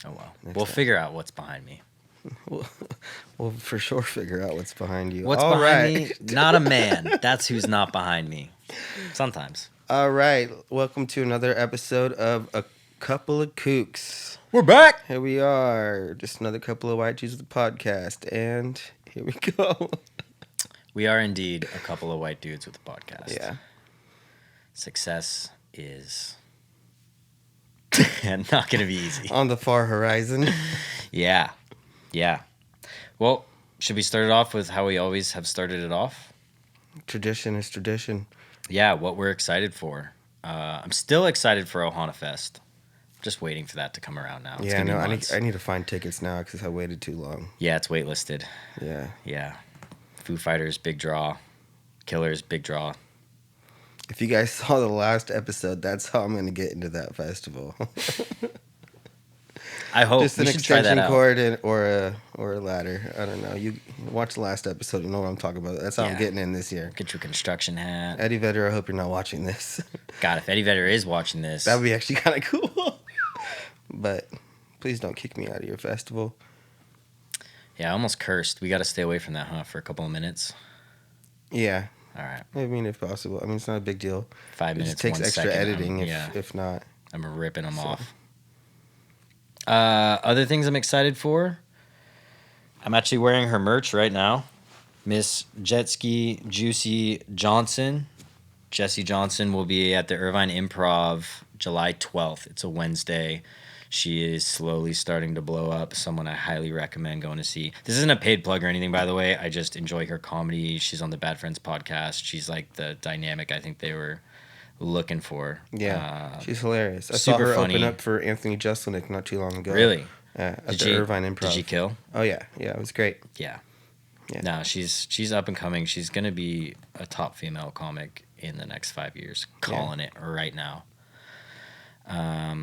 Oh, well. Next We'll time. figure out what's behind me. We'll for sure figure out what's behind you. What's All behind right. me? Not a man. That's who's not behind me. Sometimes. All right. Welcome to another episode of A Couple of Kooks. We're back! Here we are. Just another couple of white dudes with the podcast. And here we go. We are indeed a couple of white dudes with a podcast. Yeah. Success is not going to be easy. On the far horizon. Yeah. Well, should we start it off with how we always have started it off? Tradition is tradition. Yeah, what we're excited for. I'm still excited for Ohana Fest. Just waiting for that to come around now. It's gonna be months. I need to find tickets now because I waited too long. Yeah, it's waitlisted. Yeah. Foo Fighters, big draw. Killers, big draw. If you guys saw the last episode, that's how I'm going to get into that festival. I hope. Just an we should try that extension out. cord or a ladder. I don't know. You watch the last episode, you know what I'm talking about. That's how I'm getting in this year. Get your construction hat. Eddie Vedder, I hope you're not watching this. God, if Eddie Vedder is watching this, That would be actually kind of cool. But please don't kick me out of your festival. yeah, I almost cursed. We got to stay away from that, huh, for a couple of minutes. Yeah. All right. I mean, if possible. I mean, it's not a big deal. 5 It minutes, just takes 1 extra second. editing if not. I'm ripping them So. off. Other things I'm excited for. I'm actually wearing her merch right now. Miss Jetski Juicy Johnson. Jessie Johnson will be at the Irvine Improv July 12th. It's a Wednesday. She is slowly starting to blow up. Someone I highly recommend going to see. This isn't a paid plug or anything, by the way. I just enjoy her comedy. She's on the Bad Friends podcast. She's like the dynamic I think they were looking for. Yeah, she's hilarious. I super saw her funny. open up for Anthony Jeselnik not too long ago. Really? At the Irvine Improv. Did she kill? Oh, yeah. Yeah, it was great. Yeah. Yeah. No, she's up and coming. She's going to be a top female comic in the next 5 years. Calling it right now.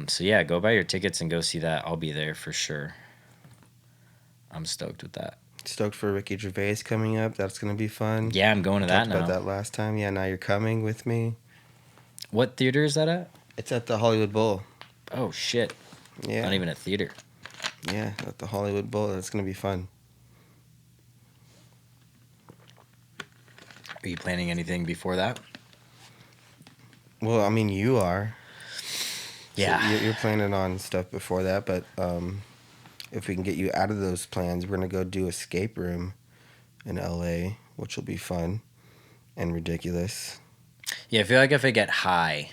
So, yeah, go buy your tickets and go see that. I'll be there for sure. I'm stoked with that. Stoked for Ricky Gervais coming up. That's going to be fun. Yeah, I'm going to that Talked now. about that last time. Yeah, now you're coming with me. What theater is that at? It's at the Hollywood Bowl. Oh, shit. Yeah. Not even a theater. Yeah, at the Hollywood Bowl. That's going to be fun. Are you planning anything before that? Well, I mean, you are. Yeah. So you're planning on stuff before that, but if we can get you out of those plans, we're going to go do Escape Room in LA, which will be fun and ridiculous. Yeah, I feel like if I get high,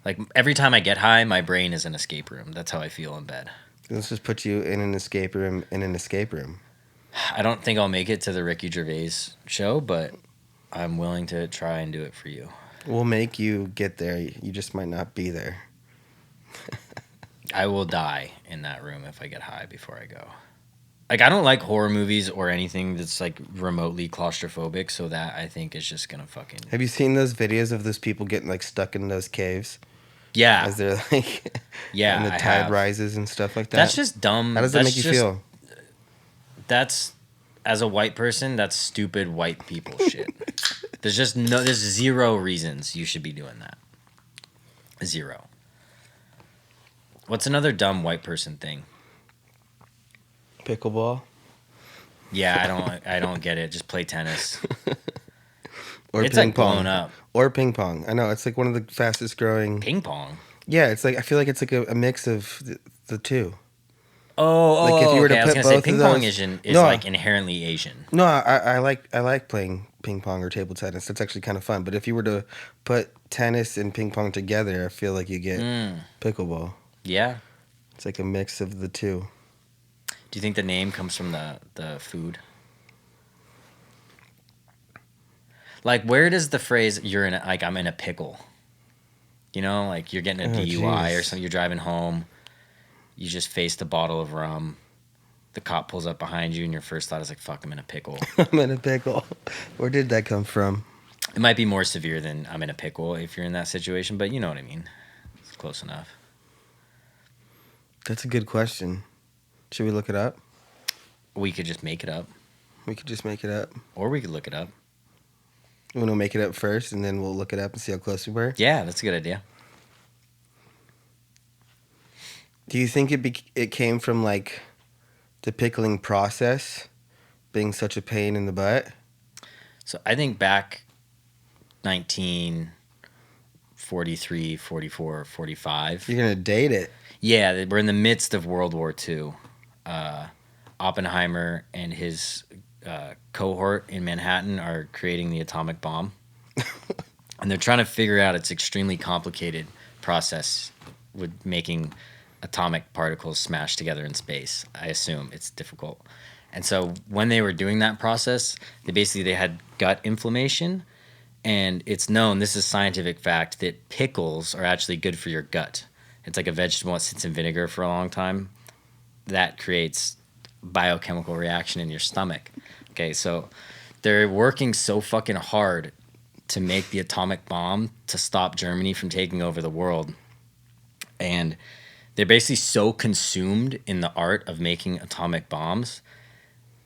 like every time I get high, my brain is an escape room. That's how I feel in bed. Let's just put you in an escape room I don't think I'll make it to the Ricky Gervais show, but I'm willing to try and do it for you. We'll make you get there. You just might not be there. I will die in that room if I get high before I go. Like, I don't like horror movies or anything that's, like, remotely claustrophobic, so that, I think, is just gonna fucking... Have you seen those videos of those people getting, like, stuck in those caves? Yeah. As they're, like... Yeah, and the tide rises and stuff like that? That's just dumb. How does that make you feel? That's, as a white person, that's stupid white people shit. There's zero reasons you should be doing that. Zero. What's another dumb white person thing? Pickleball? Yeah, I don't get it. Just play tennis. Or It's ping like pong. blown up. Or ping pong. I know, it's like one of the fastest growing... Ping pong? Yeah, it's like, I feel like it's like a mix of the two. Like if you were to okay. I was put gonna say both ping of pong those- is No. like inherently Asian. No, I like playing ping pong or table tennis. That's actually kind of fun. But if you were to put tennis and ping pong together, I feel like you get pickleball. Yeah. It's like a mix of the two. Do you think the name comes from the food? Like, where does the phrase I'm in a pickle? You know, like you're getting a DUI or something, you're driving home, you just faced a bottle of rum, the cop pulls up behind you, and your first thought is like, fuck, I'm in a pickle. I'm in a pickle. Where did that come from? It might be more severe than I'm in a pickle if you're in that situation, but you know what I mean. It's close enough. That's a good question. Should we look it up? We could just make it up. We could just make it up. Or we could look it up. You want to make it up first, and then we'll look it up and see how close we were? Yeah, that's a good idea. Do you think it came from like the pickling process being such a pain in the butt? So I think back 1943, 44, 45. You're gonna date it. Yeah, we're in the midst of World War II. Oppenheimer and his cohort in Manhattan are creating the atomic bomb. And they're trying to figure out its extremely complicated process with making atomic particles smash together in space. I assume it's difficult. And so when they were doing that process, they had gut inflammation, and it's known, this is scientific fact, that pickles are actually good for your gut. It's like a vegetable that sits in vinegar for a long time. That creates biochemical reaction in your stomach. Okay, so they're working so fucking hard to make the atomic bomb to stop Germany from taking over the world. And they're basically so consumed in the art of making atomic bombs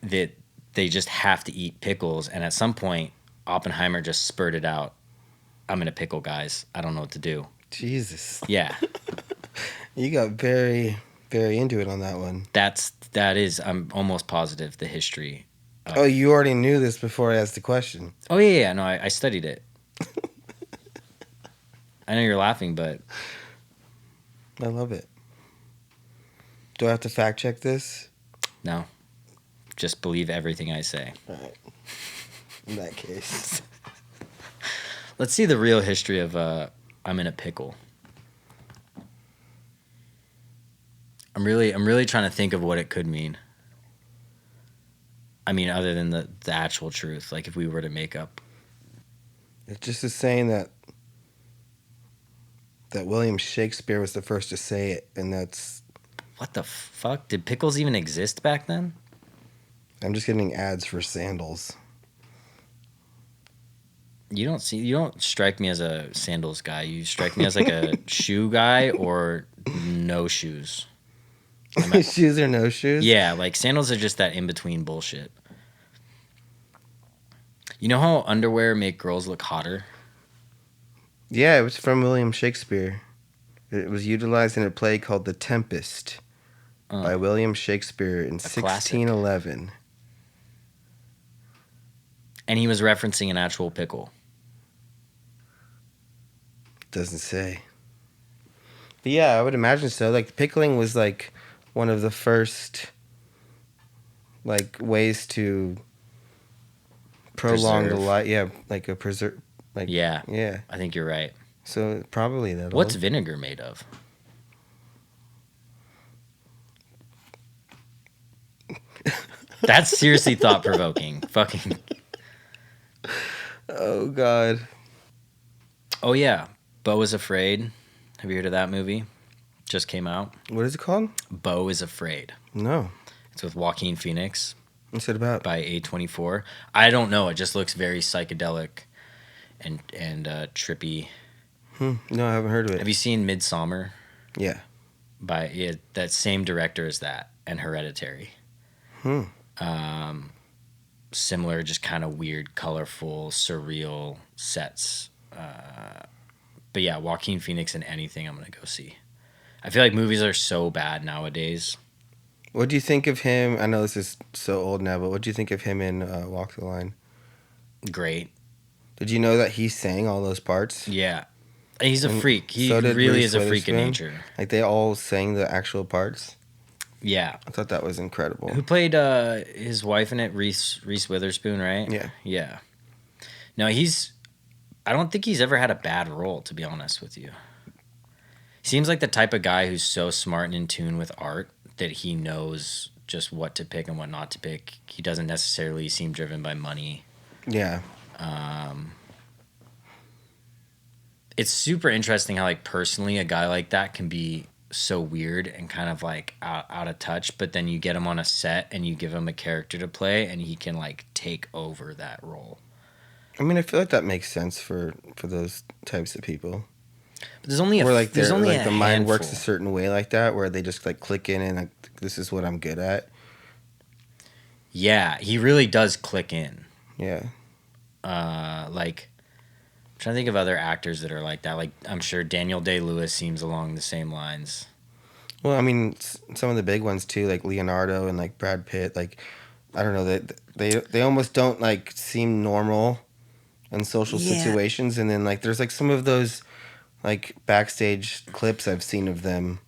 that they just have to eat pickles. And at some point, Oppenheimer just spurted out, I'm in a pickle, guys. I don't know what to do. Jesus. Yeah. You got very, very into it on that one. I'm almost positive the history. Oh, you already knew this before I asked the question. Oh, yeah. No, I studied it. I know you're laughing, but I love it. Do I have to fact check this? no. Just believe everything I say. All right. In that case. Let's see the real history of I'm in a pickle. I'm really trying to think of what it could mean. I mean, other than the actual truth, like if we were to make up. It's just a saying that William Shakespeare was the first to say it, and that's... What the fuck? Did pickles even exist back then? I'm just getting ads for sandals. You don't strike me as a sandals guy. You strike me as like a shoe guy or no shoes. Shoes or no shoes? Yeah, like sandals are just that in-between bullshit. You know how underwear make girls look hotter? Yeah, it was from William Shakespeare. It was utilized in a play called The Tempest by William Shakespeare in 1611. And he was referencing an actual pickle. Doesn't say. But yeah, I would imagine so. Like, pickling was like one of the first like ways to prolong the life. Yeah, like a preserve. Like, yeah, yeah. I think you're right. So probably that. What's vinegar made of? That's seriously thought provoking. Fucking. Oh God. Oh yeah, Beau is Afraid. Have you heard of that movie? Just came out. What is it called? Beau is Afraid. No. It's with Joaquin Phoenix. What's it about? By A24. I don't know. It just looks very psychedelic and trippy. No, I haven't heard of it. Have you seen Midsommar? Yeah. That same director as that and Hereditary. Similar, just kind of weird, colorful, surreal sets. But yeah, Joaquin Phoenix in anything I'm gonna go see. I feel like movies are so bad nowadays. What do you think of him? I know this is so old now, but what do you think of him in Walk the Line? Great. Did you know that he sang all those parts? Yeah. He's a freak. He So did really Reese is a freak in Witherspoon? nature. Like, they all sang the actual parts? Yeah. I thought that was incredible. Who played his wife in it? Reese Witherspoon, right? Yeah. Yeah. No, I don't think he's ever had a bad role, to be honest with you. He seems like the type of guy who's so smart and in tune with art that he knows just what to pick and what not to pick. He doesn't necessarily seem driven by money. Yeah. It's super interesting how, like, personally a guy like that can be so weird and kind of like out of touch, but then you get him on a set and you give him a character to play and he can like take over that role. I mean, I feel like that makes sense for those types of people. But there's only the mind works a certain way like that, where they just like click in and like, this is what I'm good at. Yeah, he really does click in. Yeah. Like, I'm trying to think of other actors that are like that. Like, I'm sure Daniel Day-Lewis seems along the same lines. Well, I mean, some of the big ones too, like Leonardo and like Brad Pitt. Like, I don't know, they almost don't like seem normal in social Yeah. situations. And then like there's like some of those like backstage clips I've seen of them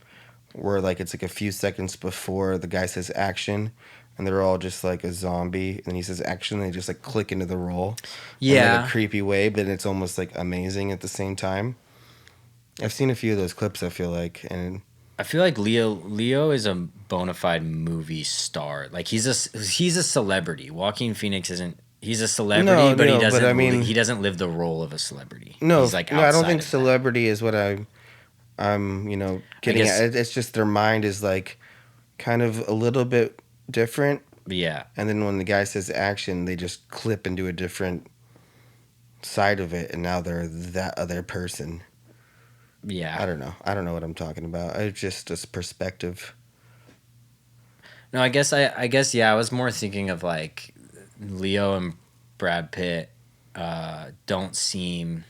where like it's like a few seconds before the guy says action, and they're all just like a zombie, and then he says action, and they just like click into the role in like a Yeah. creepy way, but it's almost like amazing at the same time. I've seen a few of those clips, I feel like, and I feel like Leo is a bona fide movie star. Like he's a celebrity. Joaquin Phoenix isn't. He's a celebrity, no, but no, but I he mean, doesn't live the role of a celebrity. no, He's like no, I don't outside think of that. celebrity is what I'm I getting at. guess It's just their mind is like kind of a little bit different, yeah. and then when the guy says action, they just clip into a different side of it, and now they're that other person. Yeah. I don't know. I don't know what I'm talking about. It's just this perspective. No, I guess yeah, I was more thinking of like Leo and Brad Pitt don't seem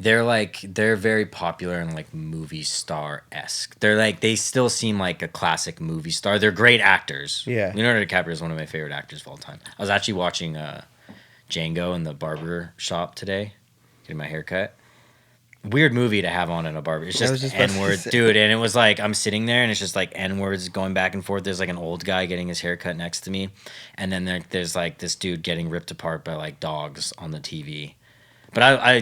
they're very popular and like movie star esque. They're like they still seem like a classic movie star. They're great actors. Yeah. Leonardo DiCaprio is one of my favorite actors of all time. I was actually watching Django in the barber shop today, getting my hair cut. Weird movie to have on in a barber. It's I was just just about N to word, say. dude. And it was like I'm sitting there, and it's just like N words going back and forth. There's like an old guy getting his hair cut next to me, and then there's like this dude getting ripped apart by like dogs on the TV. But I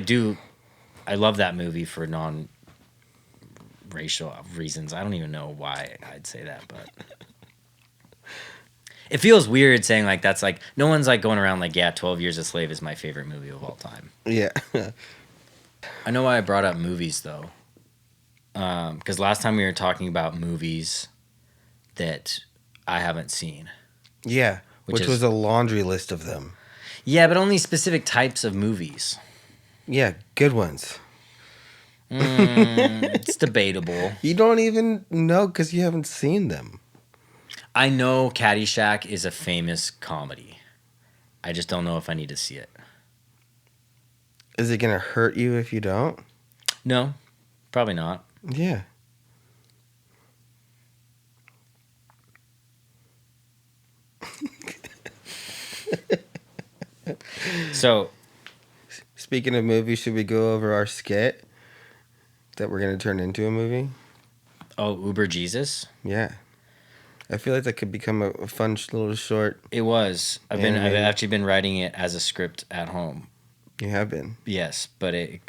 love that movie for non-racial reasons. I don't even know why I'd say that, but it feels weird saying like that's like no one's like going around like 12 Years a Slave is my favorite movie of all time. Yeah. I know why I brought up movies though. Because last time we were talking about movies that I haven't seen, Yeah. Which was a laundry list of them. yeah, but only specific types of movies. Yeah. Good ones. It's debatable. You don't even know because you haven't seen them. I know Caddyshack is a famous comedy. I just don't know if I need to see it. Is it going to hurt you if you don't? No, probably not. Yeah. So, Speaking of movies, should we go over our skit that we're going to turn into a movie? Uber Jesus. Yeah. I feel like that could become a fun little short. It was. I've actually been writing it as a script at home. You have been. Yes, but it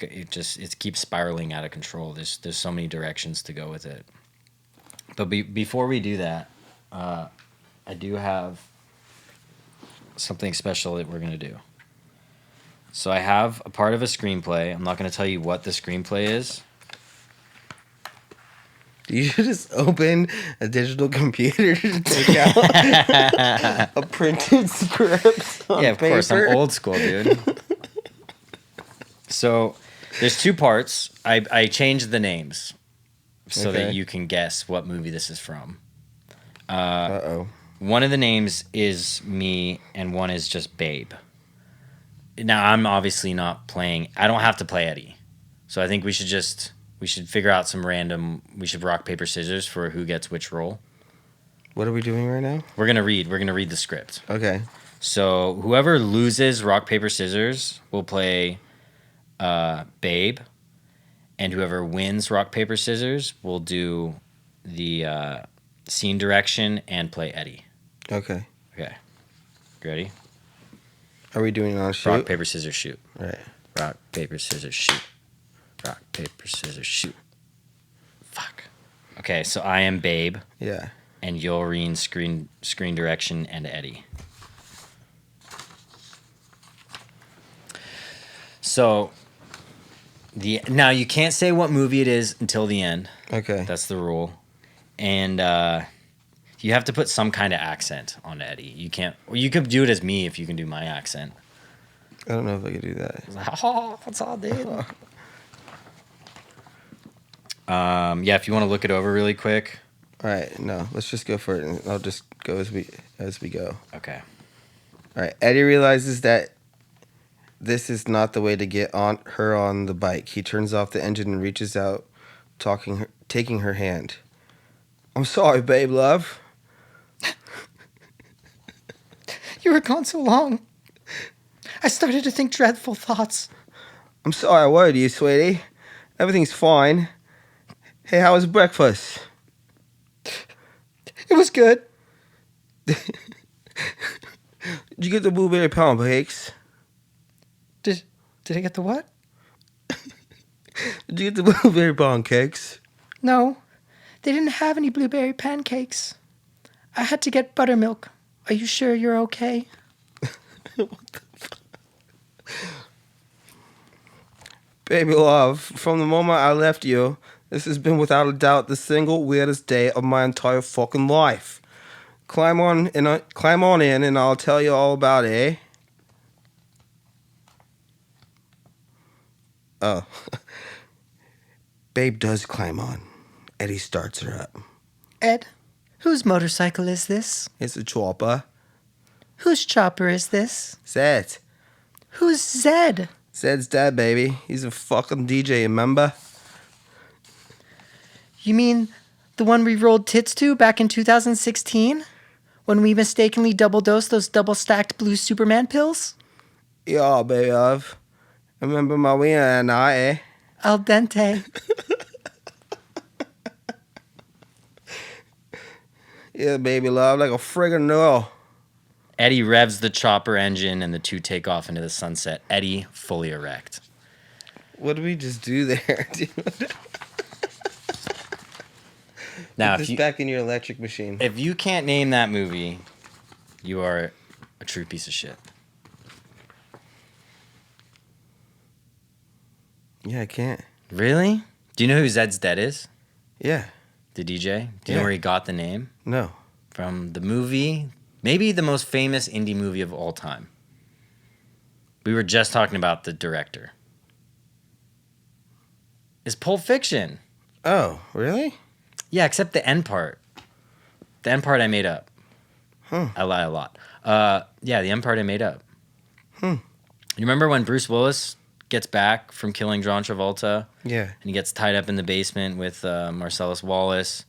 keeps spiraling out of control. There's so many directions to go with it. But before we do that, I do have something special that we're gonna do. So I have a part of a screenplay. I'm not gonna tell you what the screenplay is. You should just open a digital computer to take out a printed script on Yeah, of course. I'm paper. old school, dude. So there's two parts. I changed the names so Okay. that you can guess what movie this is from. Uh-oh. One of the names is me, and one is just Babe. Now I'm obviously not playing. I don't have to play Eddie, so I think we should figure out some random. We should rock paper scissors for who gets which role. What are we doing right now? We're gonna read the script. Okay. So whoever loses rock paper scissors will play Babe, and whoever wins rock paper scissors will do the scene direction and play Eddie. Okay. Okay, you ready? Are we doing it on shoot? Rock paper scissors shoot. Right. Rock paper scissors shoot. Rock paper scissors shoot. Fuck. Okay, so I am Babe, Yeah. and you'll read screen direction and Eddie. So now you can't say what movie it is until the end. Okay. That's the rule. And you have to put some kind of accent on Eddie. You can't. Or you could do it as me if you can do my accent. I don't know if I could do that. It's like, oh, what's all, dude? Yeah, if you want to look it over really quick. All right. No, let's just go for it, and I'll just go as we go. Okay. All right. Eddie realizes that this is not the way to get on the bike. He turns off the engine and reaches out taking her hand. I'm sorry, babe, love. You were gone so long. I started to think dreadful thoughts. I'm sorry I worried you, sweetie. Everything's fine. Hey, how was breakfast? It was good. Did you get the blueberry pound cakes? Did I get the what? Did you get the blueberry pound cakes? No, they didn't have any blueberry pancakes. I had to get buttermilk. Are you sure you're okay? What the fuck? Baby love, from the moment I left you, this has been without a doubt the single weirdest day of my entire fucking life. Climb on in and I'll tell you all about it, eh? Oh. Babe does climb on. Eddie starts her up. Ed, whose motorcycle is this? It's a chopper. Whose chopper is this? Zed. Who's Zed? Zed's dead, baby. He's a fucking DJ, remember? You mean the one we rolled tits to back in 2016? When we mistakenly double-dosed those double-stacked blue Superman pills? Yeah, baby love. Remember my wiener and I, eh? Al dente. Yeah, baby love, like a friggin' no. Eddie revs the chopper engine and the two take off into the sunset. Eddie fully erect. What did we just do there, dude? Now, Put this back in your electric machine. if you can't name that movie, you are a true piece of shit. Yeah, I can't. Really? Do you know who Zed's Dead is? Yeah. The DJ? Do you Yeah. know where he got the name? No. From the movie, maybe the most famous indie movie of all time. We were just talking about the director. It's Pulp Fiction. Oh, really? Yeah, except the end part. The end part I made up. Huh. I lie a lot. Yeah, the end part I made up. Hmm. You remember when Bruce Willis gets back from killing John Travolta? Yeah. And he gets tied up in the basement with Marcellus Wallace,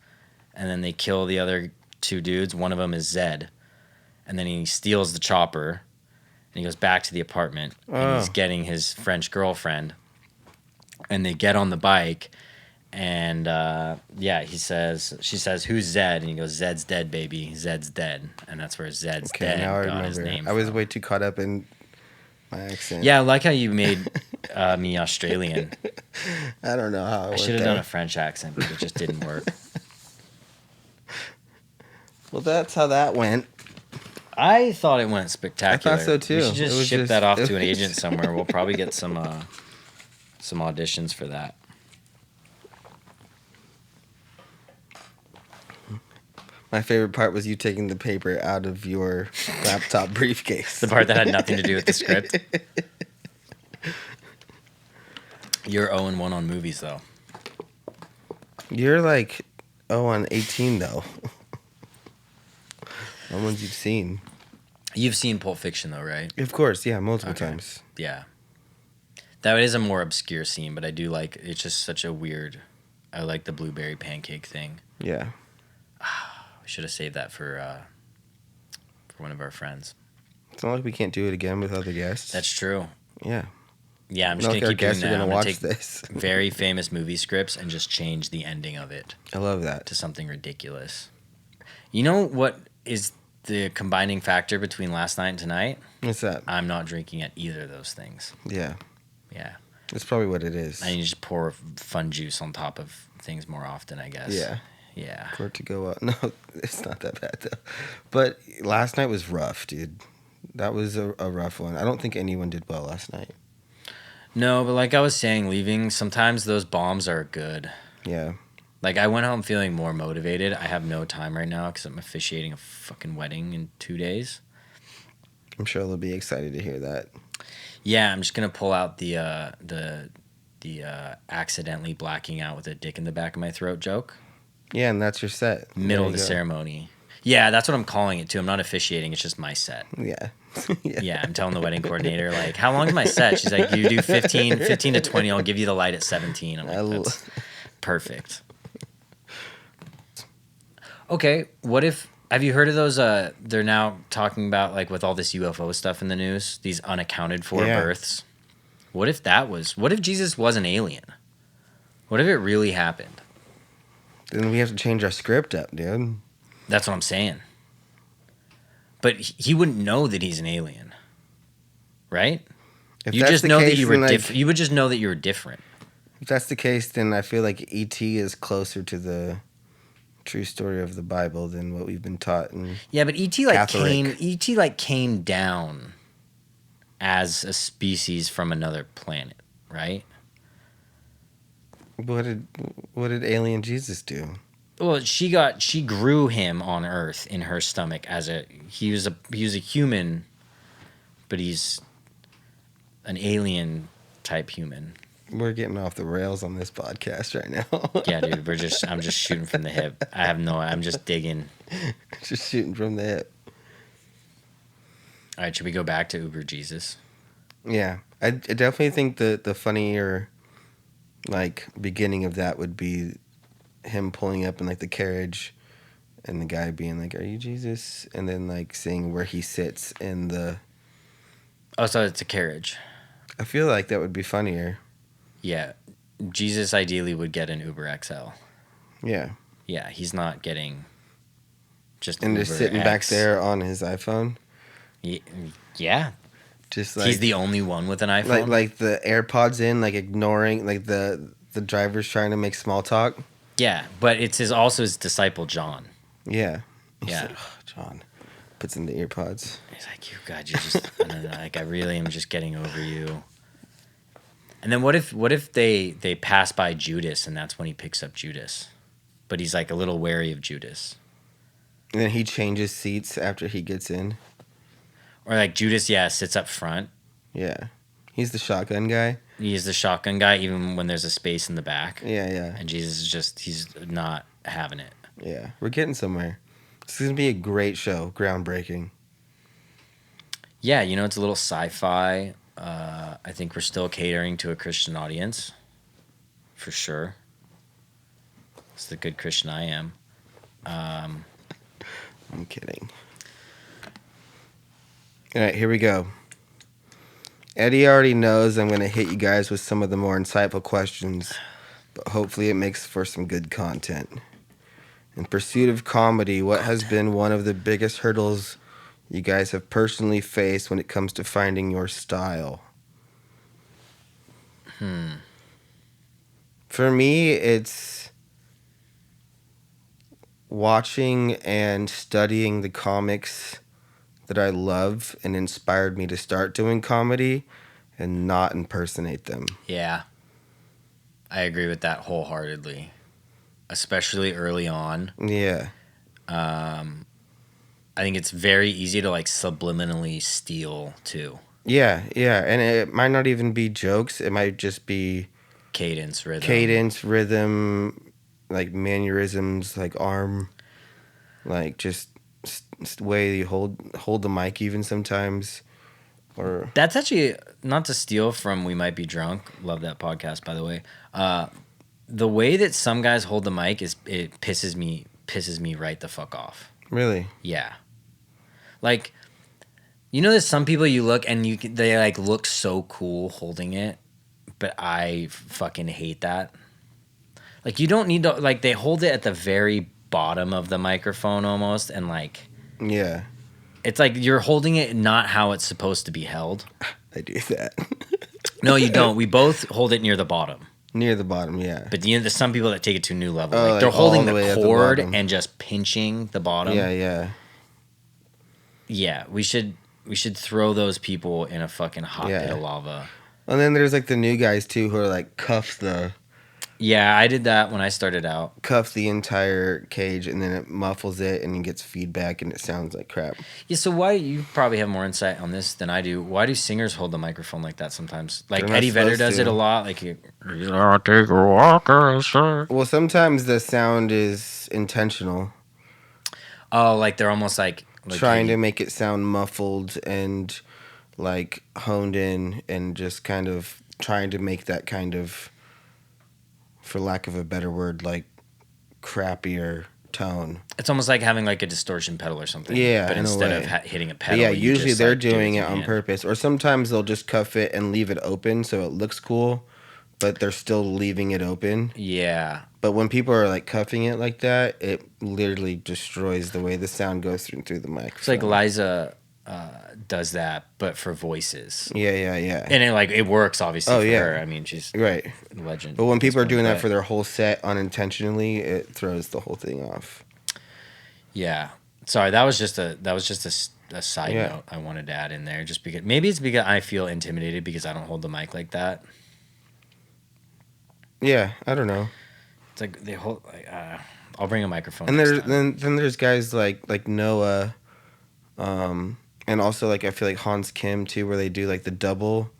and then they kill the other two dudes. One of them is Zed, and then he steals the chopper, and he goes back to the apartment, and he's getting his French girlfriend, and they get on the bike, and she says, "Who's Zed?" And he goes, "Zed's dead, baby. Zed's dead," and that's where Zed's dead Now I got his remember. name. I was from. way too caught up in my accent. Yeah, I like how you made me Australian. I don't know how I should have done a French accent, but it just didn't work. Well, that's how that went. I thought it went spectacular. I thought so, too. We should It just was ship just- that off it to an was- agent somewhere. We'll probably get some auditions for that. My favorite part was you taking the paper out of your laptop briefcase. The part that had nothing to do with the script. You're 0-1 on movies, though. You're like 0-18 though. The ones you've seen. You've seen Pulp Fiction, though, right? Of course, yeah, multiple Okay. times. Yeah. That is a more obscure scene, but I do like it's just such a weird. I like the blueberry pancake thing. Yeah. We should have saved that for one of our friends. It's not like we can't do it again with other guests. That's true. Yeah. Yeah, I'm just Not like gonna our keep doing guests that. are gonna I'm gonna watch take this. very famous movie scripts and just change the ending of it I love that. to something ridiculous. You know what is the combining factor between last night and tonight? What's that? I'm not drinking at either of those things. Yeah. Yeah. That's probably what it is. I need to just pour fun juice on top of things more often, I guess. Yeah. Yeah. For it to go up. No, it's not that bad though. But last night was rough, dude. That was a rough one. I don't think anyone did well last night. No, but like I was saying, leaving, sometimes those bombs are good. Yeah. Like I went home feeling more motivated. I have no time right now because I'm officiating a fucking wedding in 2 days. I'm sure they'll be excited to hear that. Yeah, I'm just gonna pull out the accidentally blacking out with a dick in the back of my throat joke. Yeah, and that's your set. Middle There of the you go. ceremony. Yeah, that's what I'm calling it too. I'm not officiating. It's just my set. Yeah. Yeah, I'm telling the wedding coordinator, like, how long is my set? She's like, you do 15 to 20. I'll give you the light at 17. I'm I like, l- that's Perfect. Okay, what if... Have you heard of those? They're now talking about, like, with all this UFO stuff in the news, these unaccounted for births. What if that was... What if Jesus was an alien? What if it really happened? Then we have to change our script up, dude. That's what I'm saying. But he wouldn't know that he's an alien, right? If You that's just the know that case, you were then, different. You would just know that you were different. If that's the case, then I feel like E.T. is closer to the true story of the Bible than what we've been taught. Yeah, but ET came down as a species from another planet, right? What did alien Jesus do? Well, she grew him on Earth in her stomach he was a human, but he's an alien type human. We're getting off the rails on this podcast right now. Yeah, dude, I'm just shooting from the hip. I'm just digging. Just shooting from the hip. All right, should we go back to Uber Jesus? Yeah, I definitely think the funnier, like, beginning of that would be him pulling up in, like, the carriage and the guy being like, "Are you Jesus?" And then, like, seeing where he sits in the... Oh, so it's a carriage. I feel like that would be funnier. Yeah. Jesus ideally would get an Uber XL. Yeah. Yeah, he's not getting just And Uber just sitting X. back there on his iPhone. Yeah. Just like... He's the only one with an iPhone? Like the AirPods in, like ignoring, like the driver's trying to make small talk. Yeah, but it's also his disciple John. Yeah. Yeah. Like, oh, John puts in the earpods. He's like, "You God, you're just I don't know, like I really am just getting over you." And then what if they pass by Judas and that's when he picks up Judas, but he's like a little wary of Judas. And then he changes seats after he gets in. Or like Judas, sits up front. Yeah, he's the shotgun guy. He's the shotgun guy, even when there's a space in the back. Yeah. And Jesus he's not having it. Yeah, we're getting somewhere. This is gonna be a great show, groundbreaking. Yeah, it's a little sci-fi. I think we're still catering to a Christian audience, for sure. It's the good Christian I am. I'm kidding. All right, here we go. Eddie already knows I'm going to hit you guys with some of the more insightful questions, but hopefully it makes for some good content. In pursuit of comedy, what has been one of the biggest hurdles you guys have personally faced when it comes to finding your style? For me, it's watching and studying the comics that I love and inspired me to start doing comedy and not impersonate them. Yeah. I agree with that wholeheartedly, especially early on. Yeah. I think it's very easy to like subliminally steal too. Yeah. And it might not even be jokes. It might just be Cadence, rhythm, like mannerisms, like arm, like just way you hold the mic even sometimes. Or that's actually not to steal from We Might Be Drunk. Love that podcast, by the way. The way that some guys hold the mic it pisses me right the fuck off. Really? Yeah. Like, there's some people you look and they like look so cool holding it, but I fucking hate that. Like, you don't need to, like, they hold it at the very bottom of the microphone almost, and like, yeah, it's like you're holding it not how it's supposed to be held. I do that. No, you don't. We both hold it near the bottom. Near the bottom, yeah. But there's some people that take it to a new level. Oh, like they're like holding all the way the at the cord bottom. and just pinching the bottom. Yeah. Yeah, we should throw those people in a fucking hot pit of lava. And then there's like the new guys too who are like cuff the Yeah, I did that when I started out. cuff the entire cage and then it muffles it and it gets feedback and it sounds like crap. Yeah, so why you probably have more insight on this than I do. Why do singers hold the microphone like that sometimes? Like They're not Eddie Vedder supposed does to. it a lot. Like take a walk, sir. Well, sometimes the sound is intentional. Oh, like they're almost like Trying to make it sound muffled and like honed in and just kind of trying to make that kind of for lack of a better word, like crappier tone. It's almost like having like a distortion pedal or something. Yeah, but in a instead way. of hitting a But pedal, yeah, you usually just, they're like, do with doing it your on hand. purpose, or sometimes they'll just cuff it and leave it open so it looks cool, but they're still leaving it open. Yeah. But when people are like cuffing it like that, it literally destroys the way the sound goes through the microphone. It's like Liza does that, but for voices. Yeah. And it works, obviously, for her. I mean, she's right. a legend. But when at this people are point, doing that for their whole set unintentionally, it throws the whole thing off. Yeah. Sorry, that was just a side note I wanted to add in there, just because maybe it's because I feel intimidated because I don't hold the mic like that. Yeah, I don't know. It's like they hold. I'll bring a microphone. And next time. then there's guys like Noah, and also like I feel like Hans Kim too, where they do like the double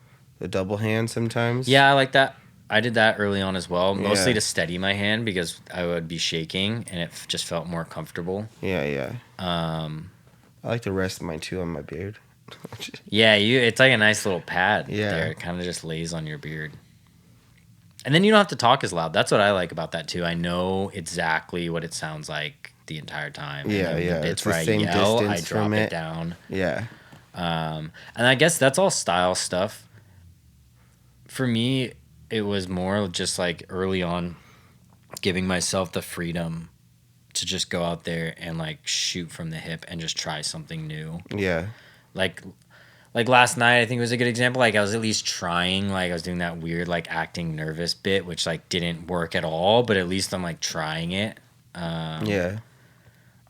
hand sometimes. Yeah, I like that. I did that early on as well, mostly Yeah. to steady my hand because I would be shaking and it just felt more comfortable. Yeah. I like to rest mine too on my beard. Yeah, it's like a nice little pad Yeah. there. It kind of just lays on your beard. And then you don't have to talk as loud. That's what I like about that too. I know exactly what it sounds like the entire time. Yeah, and then yeah. The bits It's the where I same yell, I distance drop from it it. down. Yeah. And I guess that's all style stuff. For me, it was more just like early on giving myself the freedom to just go out there and like shoot from the hip and just try something new. Yeah. Like last night, I think was a good example. Like I was at least trying, like I was doing that weird like acting nervous bit, which like didn't work at all, but at least I'm like trying it. Yeah.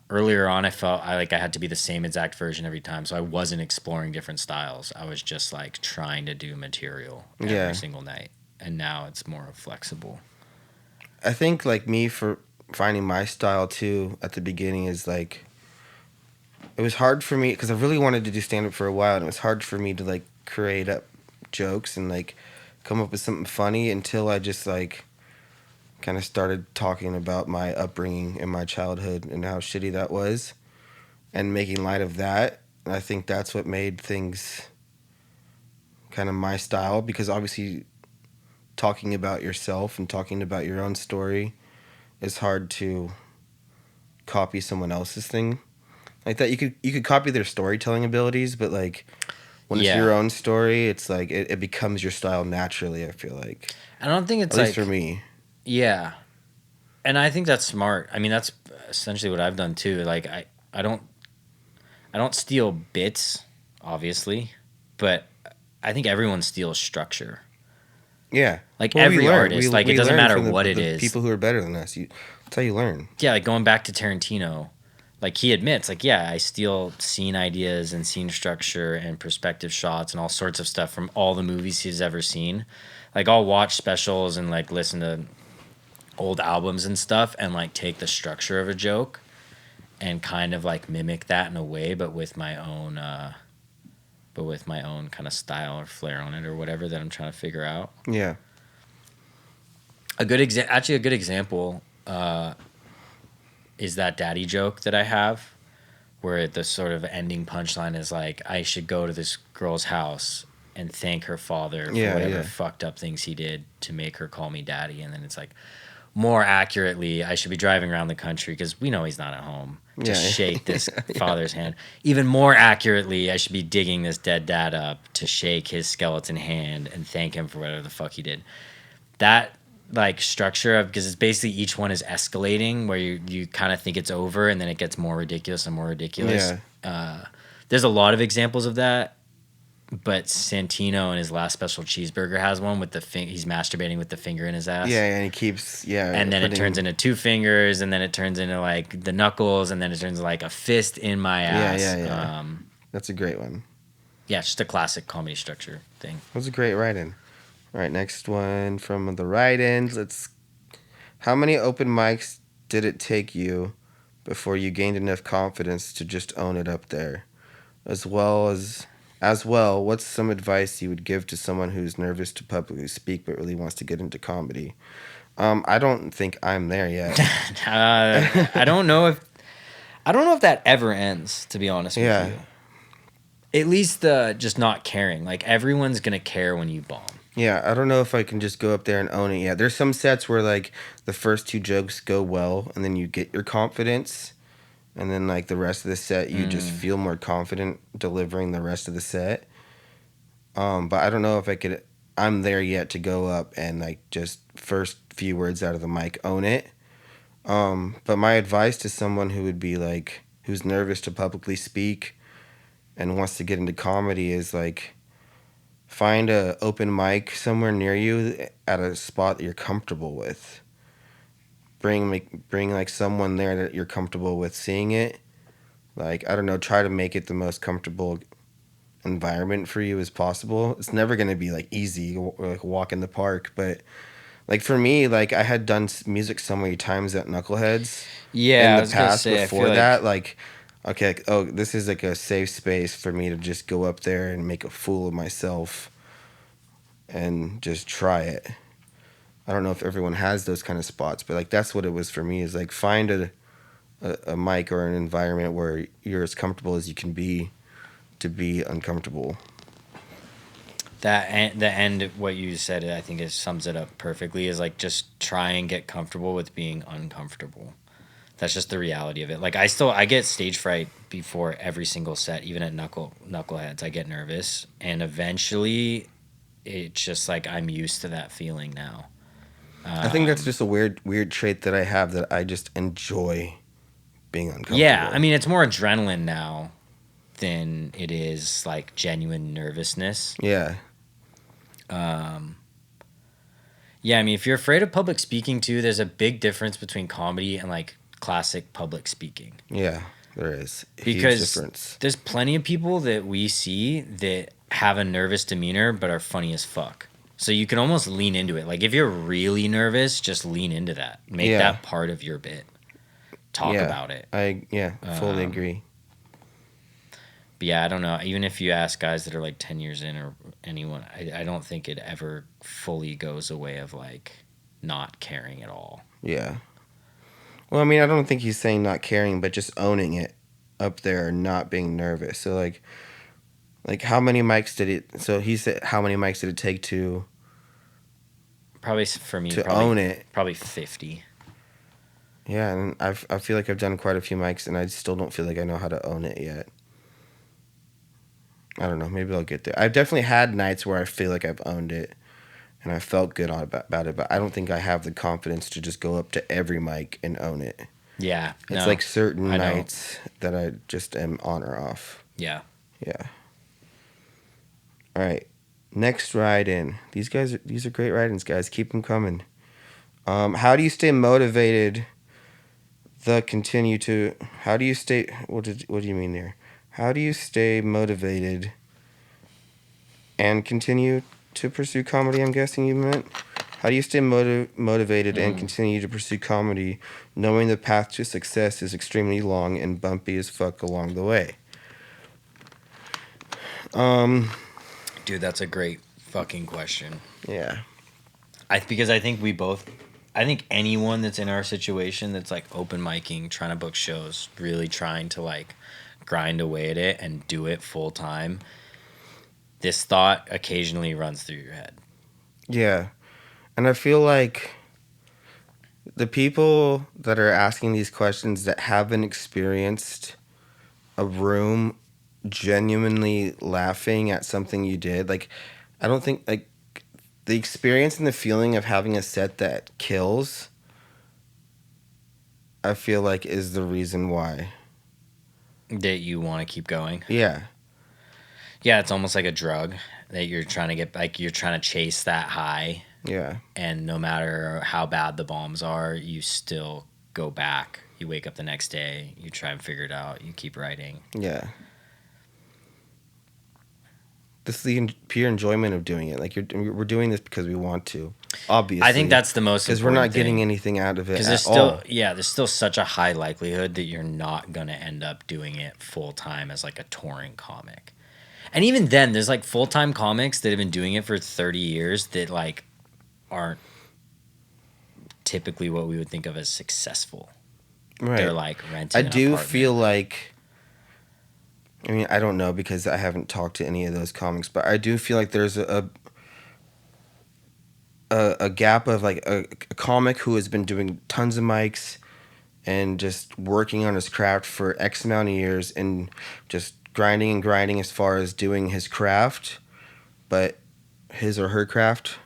Earlier on, I felt I had to be the same exact version every time, so I wasn't exploring different styles. I was just like trying to do material every single night, and now it's more flexible. I think like me for finding my style too at the beginning is like it was hard for me because I really wanted to do stand up for a while, and it was hard for me to like create up jokes and like come up with something funny until I just like kind of started talking about my upbringing and my childhood and how shitty that was and making light of that. And I think that's what made things kind of my style, because obviously talking about yourself and talking about your own story is hard to copy someone else's thing like that. You could copy their storytelling abilities, but like when it's your own story, it's like it becomes your style naturally, I feel like. I don't think it's at least for me. Yeah. And I think that's smart. I mean, that's essentially what I've done too. Like I don't steal bits, obviously, but I think everyone steals structure. Yeah. Like Well, every we learn. artist, like it We doesn't learn matter from what it the is. People who are better than us, that's how you learn. Yeah, like going back to Tarantino, like he admits, like, yeah, I steal scene ideas and scene structure and perspective shots and all sorts of stuff from all the movies he's ever seen. Like I'll watch specials and like listen to old albums and stuff and like take the structure of a joke and kind of like mimic that in a way, but with my own kind of style or flair on it or whatever that I'm trying to figure out. Yeah. A good example is that daddy joke that I have, where the sort of ending punchline is like, I should go to this girl's house and thank her father for whatever fucked up things he did to make her call me daddy. And then it's like, more accurately, I should be driving around the country because we know he's not at home to shake this father's hand. Even more accurately, I should be digging this dead dad up to shake his skeleton hand and thank him for whatever the fuck he did. That like structure of, because it's basically each one is escalating where you kind of think it's over and then it gets more ridiculous and more ridiculous. There's a lot of examples of that. But Santino in his last special cheeseburger has one with he's masturbating with the finger in his ass. Yeah, and he keeps and then it turns into two fingers, and then it turns into like the knuckles, and then it turns like a fist in my ass. Yeah. That's a great one. Yeah, it's just a classic comedy structure thing. That was a great write-in. All right, next one from the write-ins. How many open mics did it take you before you gained enough confidence to just own it up there? As well, what's some advice you would give to someone who's nervous to publicly speak but really wants to get into comedy? I don't think I'm there yet. I don't know if that ever ends, to be honest with you. At least just not caring. Like everyone's gonna care when you bomb. Yeah, I don't know if I can just go up there and own it yet. There's some sets where like the first two jokes go well and then you get your confidence and then like the rest of the set you just feel more confident delivering the rest of the set. But I don't know if I'm there yet to go up and like just first few words out of the mic own it. But my advice to someone who would be like who's nervous to publicly speak and wants to get into comedy is like find a open mic somewhere near you at a spot that you're comfortable with. Bring like someone there that you're comfortable with seeing it. Like I don't know, try to make it the most comfortable environment for you as possible. It's never gonna be like easy, like walk in the park, but like for me, like I had done music so many times at Knuckleheads in Yeah, I the was gonna past say, I before feel that, like like okay, like, oh, this is like a safe space for me to just go up there and make a fool of myself and just try it. I don't know if everyone has those kind of spots, but like that's what it was for me is like find a mic or an environment where you're as comfortable as you can be to be uncomfortable. the end what you said, I think it sums it up perfectly. Is like just try and get comfortable with being uncomfortable. That's just the reality of it. Like I get stage fright before every single set, even at Knuckleheads. I get nervous, and eventually, it's just like I'm used to that feeling now. I think that's just a weird trait that I have that I just enjoy being uncomfortable. Yeah, I mean it's more adrenaline now than it is like genuine nervousness. Yeah. Yeah, I mean if you're afraid of public speaking too, there's a big difference between comedy and like classic public speaking. Yeah, there is a huge Because difference. there's plenty of people that we see that have a nervous demeanor but are funny as fuck. So you can almost lean into it. Like if you're really nervous, just lean into that. Make Yeah. that part of your bit. Talk Yeah, about it. I fully agree. But yeah, I don't know. Even if you ask guys that are like 10 years in or anyone, I don't think it ever fully goes away of like not caring at all. Yeah. Well, I mean, I don't think he's saying not caring, but just owning it up there and not being nervous. So like how many mics did it? So he said, how many mics did it take to Probably for me, to own it? Probably 50. Yeah, and I feel like I've done quite a few mics, and I still don't feel like I know how to own it yet. I don't know. Maybe I'll get there. I've definitely had nights where I feel like I've owned it, and I felt good about it. But I don't think I have the confidence to just go up to every mic and own it. Yeah. It's no, like certain I know. nights that I just am on or off. Yeah. Yeah. All right. Next ride in. These are great ride-ins, guys. Keep them coming. How do you stay motivated? How do you stay? What do you mean there? How do you stay motivated and continue to pursue comedy? I'm guessing you meant. How do you stay motivated and continue to pursue comedy, knowing the path to success is extremely long and bumpy as fuck along the way? Dude, that's a great fucking question. Yeah. Because I think anyone that's in our situation that's like open micing, trying to book shows, really trying to like grind away at it and do it full time, this thought occasionally runs through your head. Yeah. And I feel like the people that are asking these questions that haven't experienced a room genuinely laughing at something you did, like, I don't think, like, the experience and the feeling of having a set that kills, I feel like is the reason why. That you want to keep going. Yeah. Yeah, it's almost like a drug that you're trying to get, like you're trying to chase that high. Yeah. And no matter how bad the bombs are, you still go back. You wake up the next day, you try and figure it out, you keep writing. Yeah. This is the pure enjoyment of doing it. Like we're doing this because we want to. Obviously, I think that's the most important because we're not thing. getting anything out of it Because at all. there's still such a high likelihood that you're not gonna end up doing it full time as like a touring comic. And even then, there's like full time comics that have been doing it for 30 years that like aren't typically what we would think of as successful. Right. They're like renting. I an do apartment. feel like. I mean, I don't know because I haven't talked to any of those comics, but I do feel like there's a gap of like a comic who has been doing tons of mics and just working on his craft for X amount of years and just grinding and grinding as far as doing his craft, but his or her craft,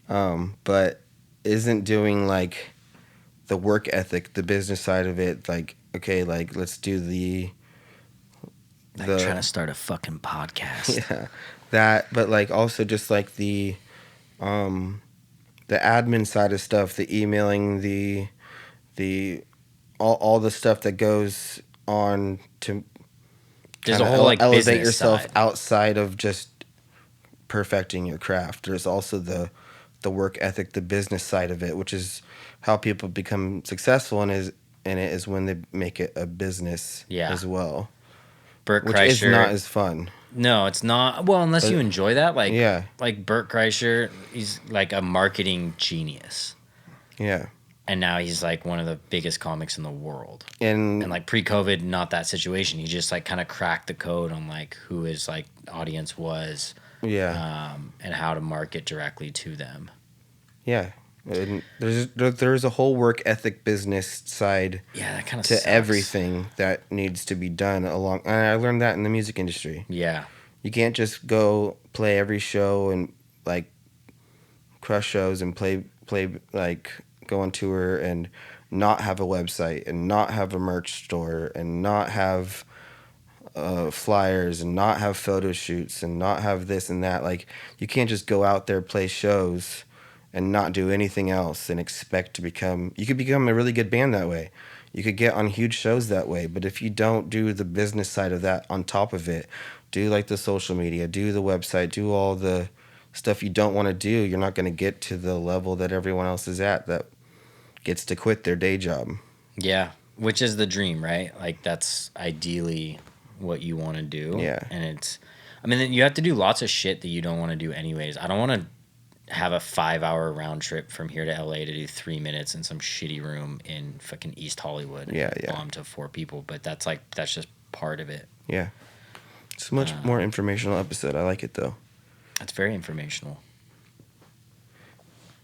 but isn't doing like the work ethic, the business side of it. Like, okay, like let's do Like trying to start a fucking podcast. yeah, that, but like also just like the admin side of stuff, the emailing, the all the stuff that goes on to There's kinda a whole like elevate business yourself side. outside of just perfecting your craft. There's also the work ethic, the business side of it, which is how people become successful in it is when they make it a business Yeah. as well, Burt which Kreischer. is not as fun. No, it's not. Well, unless But- you enjoy that. Like, Yeah. like Burt Kreischer, he's like a marketing genius. Yeah. And now he's like one of the biggest comics in the world. And And like pre-COVID, not that situation. He just like kind of cracked the code on like who his like audience was, yeah. and how to market directly to them. Yeah. And there's a whole work ethic business side Yeah, that kind of to everything that needs to be done along. And I learned that in the music industry. Yeah, You can't just go play every show and like crush shows and play like go on tour and not have a website and not have a merch store and not have flyers and not have photo shoots and not have this and that. Like you can't just go out there, play shows and not do anything else and expect to become. You could become a really good band that way. You could get on huge shows that way. But if you don't do the business side of that on top of it, do like the social media, do the website, do all the stuff you don't want to do, you're not going to get to the level that everyone else is at that gets to quit their day job. yeah, which is the dream, right? Like that's ideally what you want to do. Yeah. And it's, I mean, you have to do lots of shit that you don't want to do anyways. I don't want to have a 5-hour round trip from here to LA to do 3 minutes in some shitty room in fucking East Hollywood. Yeah, yeah. Bomb to 4 people, but that's just part of it. Yeah. It's a much more informational episode. I like it though. It's very informational.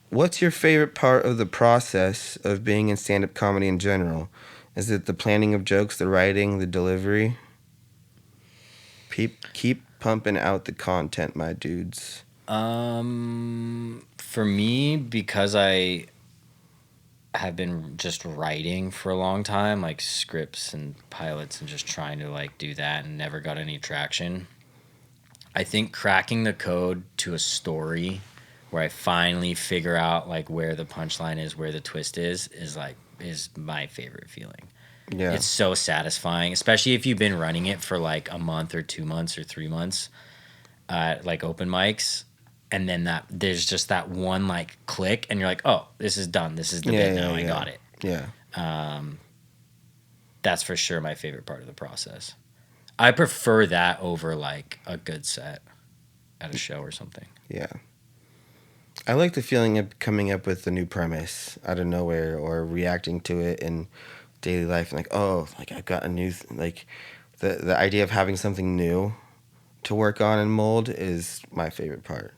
What's your favorite part of the process of being in stand-up comedy in general? Is it the planning of jokes, the writing, the delivery? Keep pumping out the content, my dudes. For me, because I have been just writing for a long time, like scripts and pilots and just trying to like do that and never got any traction. I think cracking the code to a story where I finally figure out like where the punchline is, where the twist is my favorite feeling. Yeah. It's so satisfying, especially if you've been running it for like a month or 2 months or 3 months, like open mics. And then there's just that one like click and you're like, oh, this is done. This is the bit now. I got it. Yeah. That's for sure my favorite part of the process. I prefer that over like a good set at a show or something. Yeah. I like the feeling of coming up with a new premise out of nowhere or reacting to it in daily life and like, oh, like I've got a new like the idea of having something new to work on and mold is my favorite part.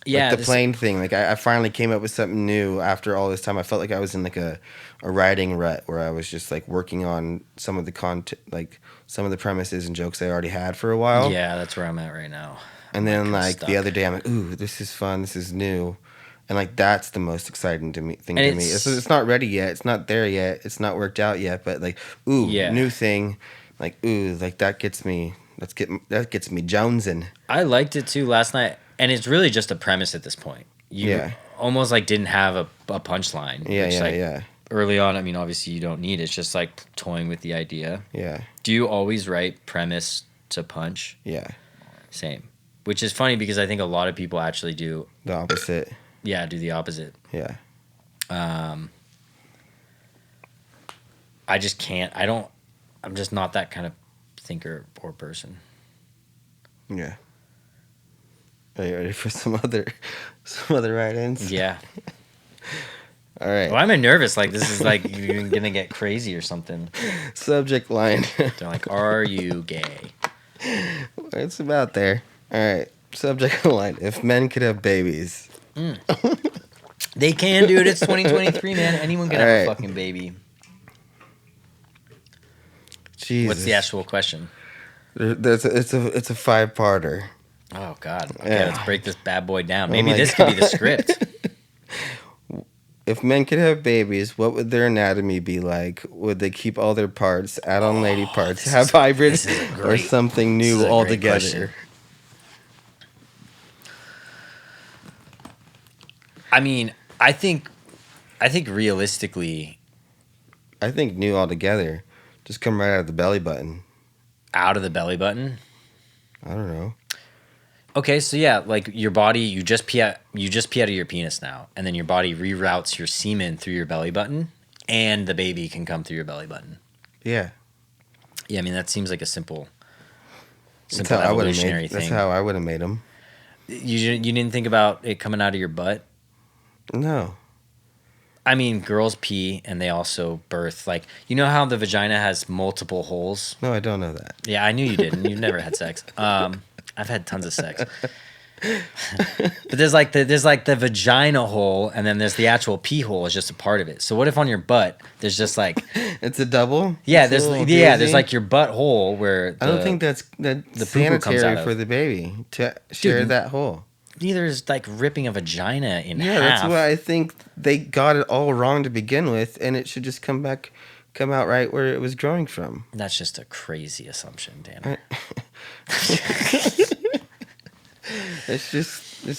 Yeah, Like the plane thing. Like I finally came up with something new after all this time. I felt like I was in like a writing rut where I was just like working on some of the content, like some of the premises and jokes I already had for a while. Yeah, that's where I'm at right now. And then like stuck. the other day I'm like, ooh, this is fun. This is new. And like that's the most exciting thing to me. It's not ready yet. It's not there yet. It's not worked out yet. But like, ooh, new thing. Like, ooh, like that gets me jonesing. I liked it too last night. And it's really just a premise at this point. You almost like didn't have a punchline. Yeah. Early on, I mean, obviously you don't need it. It's just like toying with the idea. Yeah. Do you always write premise to punch? Yeah. Same. Which is funny because I think a lot of people actually do. The opposite. Yeah, do the opposite. Yeah. I just can't. I'm just not that kind of thinker or person. Yeah. Are you ready for some other write-ins? Yeah. All right. Why am I nervous? Like this is like you're gonna get crazy or something. Subject line. They're like, "Are you gay?" It's about there. All right. Subject line. If men could have babies, They can, dude. It's 2023, man. Anyone can have a Alright. fucking baby. Jesus. What's the actual question? It's a 5-parter. Oh God. Okay, Yeah. let's break this bad boy down. Oh Maybe my this could be the God. script. If men could have babies, what would their anatomy be like? Would they keep all their parts, add on lady parts, have hybrids, this is or great. something This is new a great altogether? question. I mean, I think realistically, I think new altogether. Just come right out of the belly button. out of the belly button. I don't know. Okay, so yeah, like your body, you just pee out of your penis now, and then your body reroutes your semen through your belly button, and the baby can come through your belly button. Yeah. Yeah, I mean that seems like a simple That's how evolutionary thing. That's how I would have made them. You didn't think about it coming out of your butt? No. I mean, girls pee and they also birth. Like, you know how the vagina has multiple holes? No, I don't know that. Yeah, I knew you didn't. You've never had sex. I've had tons of sex. But there's like the vagina hole, and then there's the actual pee hole is just a part of it. So what if on your butt there's just like It's a double? yeah, It's a there's little there's daisy? like your butt hole where I don't think that's the poo-poo comes sanitary out of. for the baby to share Dude, that hole. neither is like ripping a vagina in Yeah, half. that's why I think they got it all wrong to begin with, and it should just come out right where it was growing from. That's just a crazy assumption, Dan. It's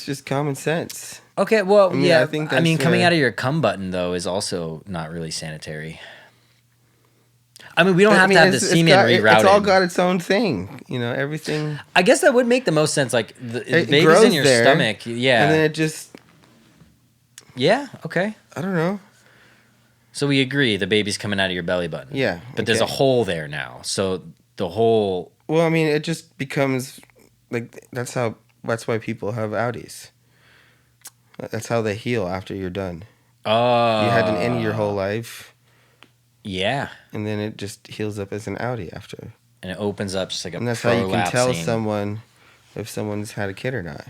just common sense. Okay, well, I mean, yeah. I think I mean, that's, coming out of your cum button though is also not really sanitary. I mean, we don't have to have the semen rerouted. It's all got its own thing, everything. I guess that would make the most sense. Like the It baby's grows in your there, stomach, yeah, And then it just, yeah. Okay, I don't know. so we agree the baby's coming out of your belly button. Yeah, but there's a okay. hole there now, so the hole. Well, I mean, it just becomes like that's why people have outies. That's how they heal after you're done. Oh, You had an innie your whole life, yeah, and then it just heals up as an outie after. and it opens up just like a. And that's how you can tell prolapsing- someone if someone's had a kid or not.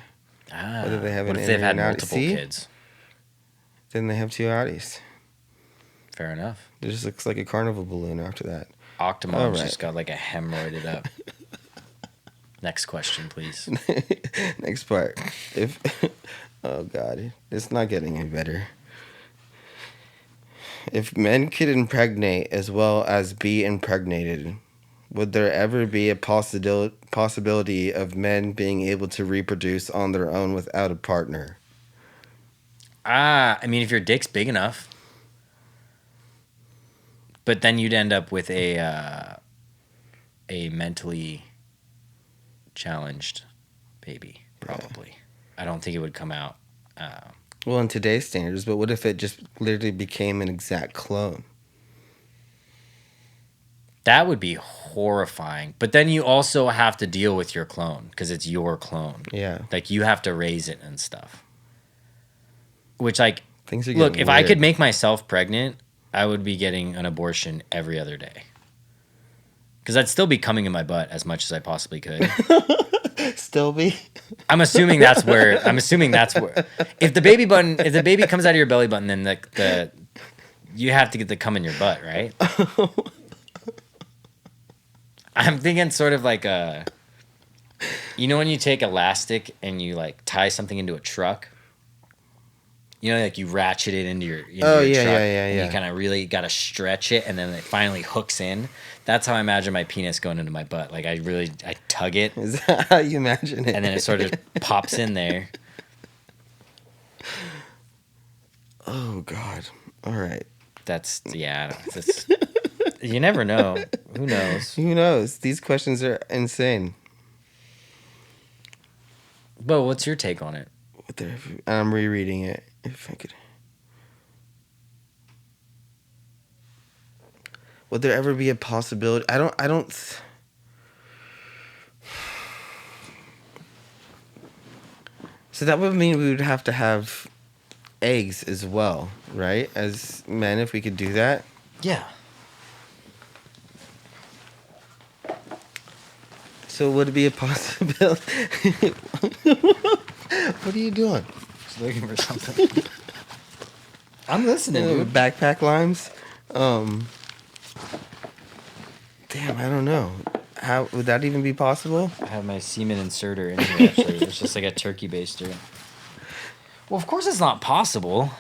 whether they have what an if they've innie had or not. multiple See? kids? Then they have 2 outies. Fair enough. It just looks like a carnival balloon after that. Octomom's All right. just got like a hemorrhoided up. Next question, please. Next part. If oh god, it's not getting any better. If men could impregnate as well as be impregnated, would there ever be a possibility of men being able to reproduce on their own without a partner? I mean, if your dick's big enough, but then you'd end up with a mentally challenged baby, probably. I don't think it would come out. Well, in today's standards, but what if it just literally became an exact clone? That would be horrifying. But then you also have to deal with your clone because it's your clone. Yeah. Like you have to raise it and stuff. Which, like, Things are look, getting if I weird. could make myself pregnant, I would be getting an abortion every other day. Because I'd still be coming in my butt as much as I possibly could. Still be? I'm assuming that's where. If the baby comes out of your belly button, then the you have to get the cum in your butt, right? I'm thinking sort of like when you take elastic and you like tie something into a truck. Like you ratchet it into your Yeah, truck. yeah. And you kind of really got to stretch it, and then it finally hooks in. That's how I imagine my penis going into my butt. Like I tug it, Is that how you imagine it? and then it sort of pops in there. Oh god. All right. That's you never know. Who knows? Who knows? These questions are insane. But what's your take on it? I'm rereading it. If I could. Would there ever be a possibility? I don't. So that would mean we would have to have eggs as well, right? As men, if we could do that. Yeah. So would it be a possibility? What are you doing? Just looking for something. I'm listening, dude. Backpack limes. Damn, I don't know. How would that even be possible? I have my semen inserter in here, actually. It's just like a turkey baster. Well, of course it's not possible.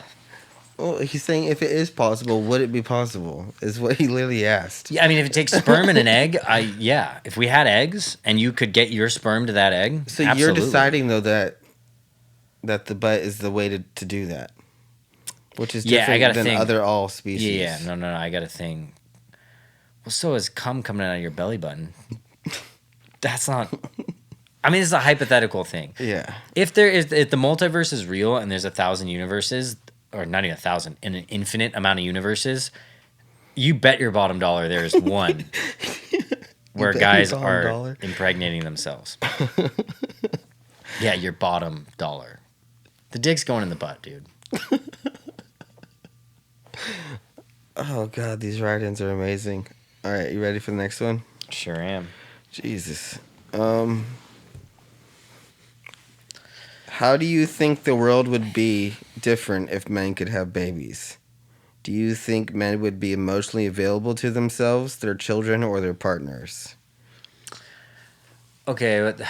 Well, he's saying if it is possible, would it be possible? Is what he literally asked. Yeah, I mean, if it takes sperm and an egg, yeah. If we had eggs and you could get your sperm to that egg, So absolutely. you're deciding though that the butt is the way to do that, which is different than other all species. Yeah, no, I got a thing. Well, so is cum coming out of your belly button. That's not. I mean, it's a hypothetical thing. Yeah. If the multiverse is real and there's 1,000 universes, or not even 1,000, in an infinite amount of universes, you bet your bottom dollar there is one where guys are impregnating themselves. Yeah, your bottom dollar. The dick's going in the butt, dude. Oh God, these write-ins are amazing. All right, you ready for the next one? Sure am. Jesus. How do you think the world would be different if men could have babies? Do you think men would be emotionally available to themselves, their children, or their partners? Okay, but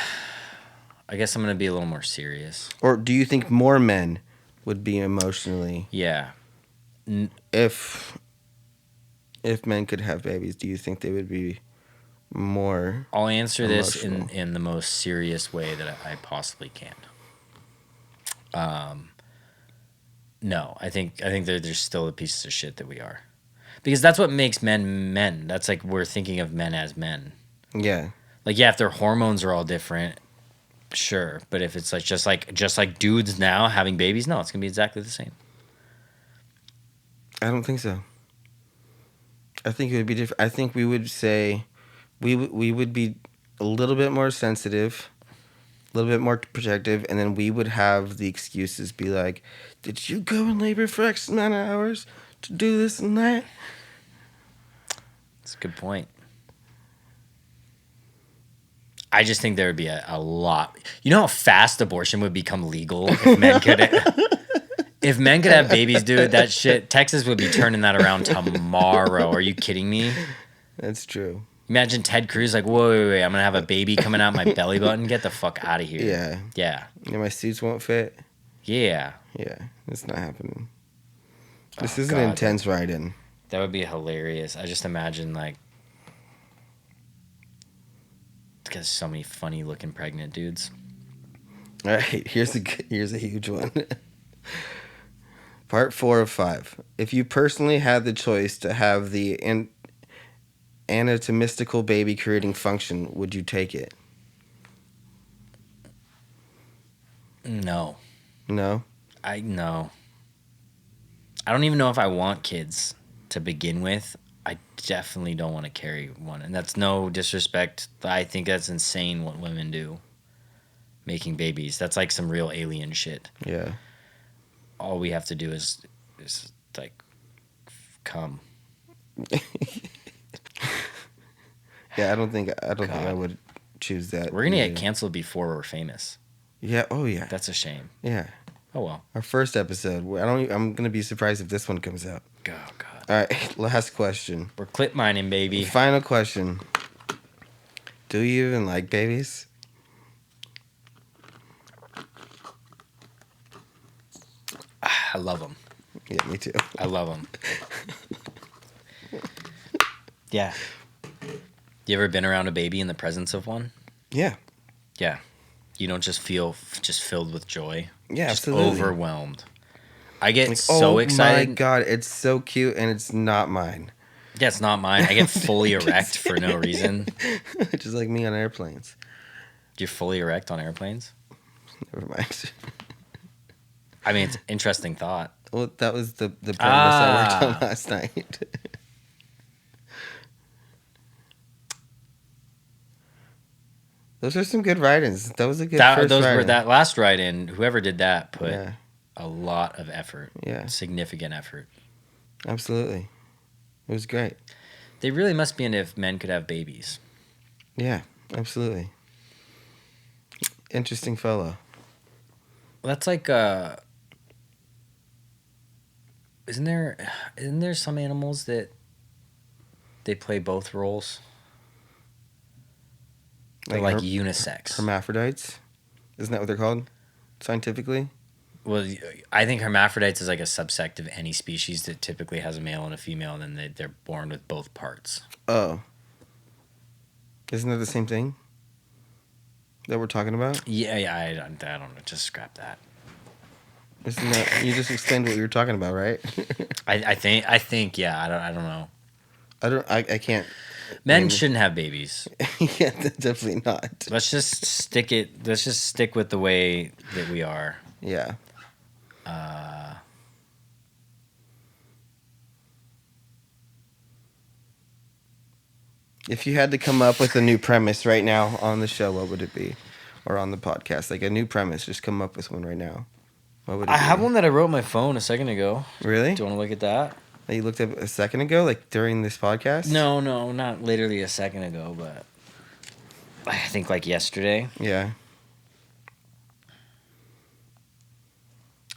I guess I'm going to be a little more serious. Or do you think more men would be emotionally? Yeah. If men could have babies, do you think they would be more I'll answer this emotional? in the most serious way that I possibly can. No, I think there's still the pieces of shit that we are, because that's what makes men. That's like we're thinking of men as men. Yeah. Like, yeah, if their hormones are all different, sure, but if it's like just like dudes now having babies, no, it's gonna be exactly the same. I don't think so. I think it would be different. I think we would say we would be a little bit more sensitive, a little bit more protective, and then we would have the excuses be like, did you go in labor for X amount of hours to do this and that? That's a good point. I just think there would be a lot. You know how fast abortion would become legal if men could if men could have babies, dude, that shit, Texas would be turning that around tomorrow. Are you kidding me? That's true. Imagine Ted Cruz like, whoa, wait, I'm going to have a baby coming out my belly button. Get the fuck out of here. Yeah. Yeah. Yeah, my suits won't fit. Yeah. Yeah, it's not happening. This is God, an intense write-in. That would be hilarious. I just imagine, like, because so many funny looking pregnant dudes. All right, here's a huge one. Part 4 of 5. If you personally had the choice to have the anatomistical baby creating function, would you take it? No. No? No. I don't even know if I want kids to begin with. I definitely don't want to carry one. And that's no disrespect. I think that's insane what women do. Making babies. That's like some real alien shit. Yeah. All we have to do is like come. Yeah, I don't think I would choose that. We're gonna either. get canceled before we're famous. Yeah. Oh yeah. That's a shame. Yeah. Oh well. Our first episode. I'm gonna be surprised if this one comes out. Oh God. All right. Last question. We're clip mining, baby. Final question. Do you even like babies? I love them. Yeah, me too. I love them. Yeah. You ever been around a baby in the presence of one? Yeah. Yeah. You don't just feel just filled with joy. Yeah, just absolutely. overwhelmed. I get Like, so excited. Oh my God, it's so cute and it's not mine. Yeah, it's not mine. I get fully erect for no reason. Just like me on airplanes. You're fully erect on airplanes? Never mind. I mean, it's an interesting thought. Well, that was the premise I worked on last night. Those are some good write-ins. That was a good first write-in. That last write-in, whoever did that put a lot of effort. Yeah. Significant effort. Absolutely. It was great. They really must be into if men could have babies. Yeah, absolutely. Interesting fellow. Well, that's like isn't there some animals that they play both roles? They're like unisex. Hermaphrodites? Isn't that what they're called scientifically? Well, I think hermaphrodites is like a subsect of any species that typically has a male and a female, and then they're born with both parts. Oh. Isn't that the same thing that we're talking about? Yeah, I don't know. Just scrap that. Isn't that, you just explained what you were talking about, right? I think, yeah. I don't know. I can't. Men shouldn't have babies. Yeah, definitely not. Let's just stick with the way that we are. Yeah. If you had to come up with a new premise right now on the show, what would it be? Or on the podcast? Like a new premise, just come up with one right now. What would it I be? have one that I wrote on my phone a second ago. Really? Do you want to look at that? That you looked up a second ago, like during this podcast? No, not literally a second ago, but I think like yesterday. Yeah.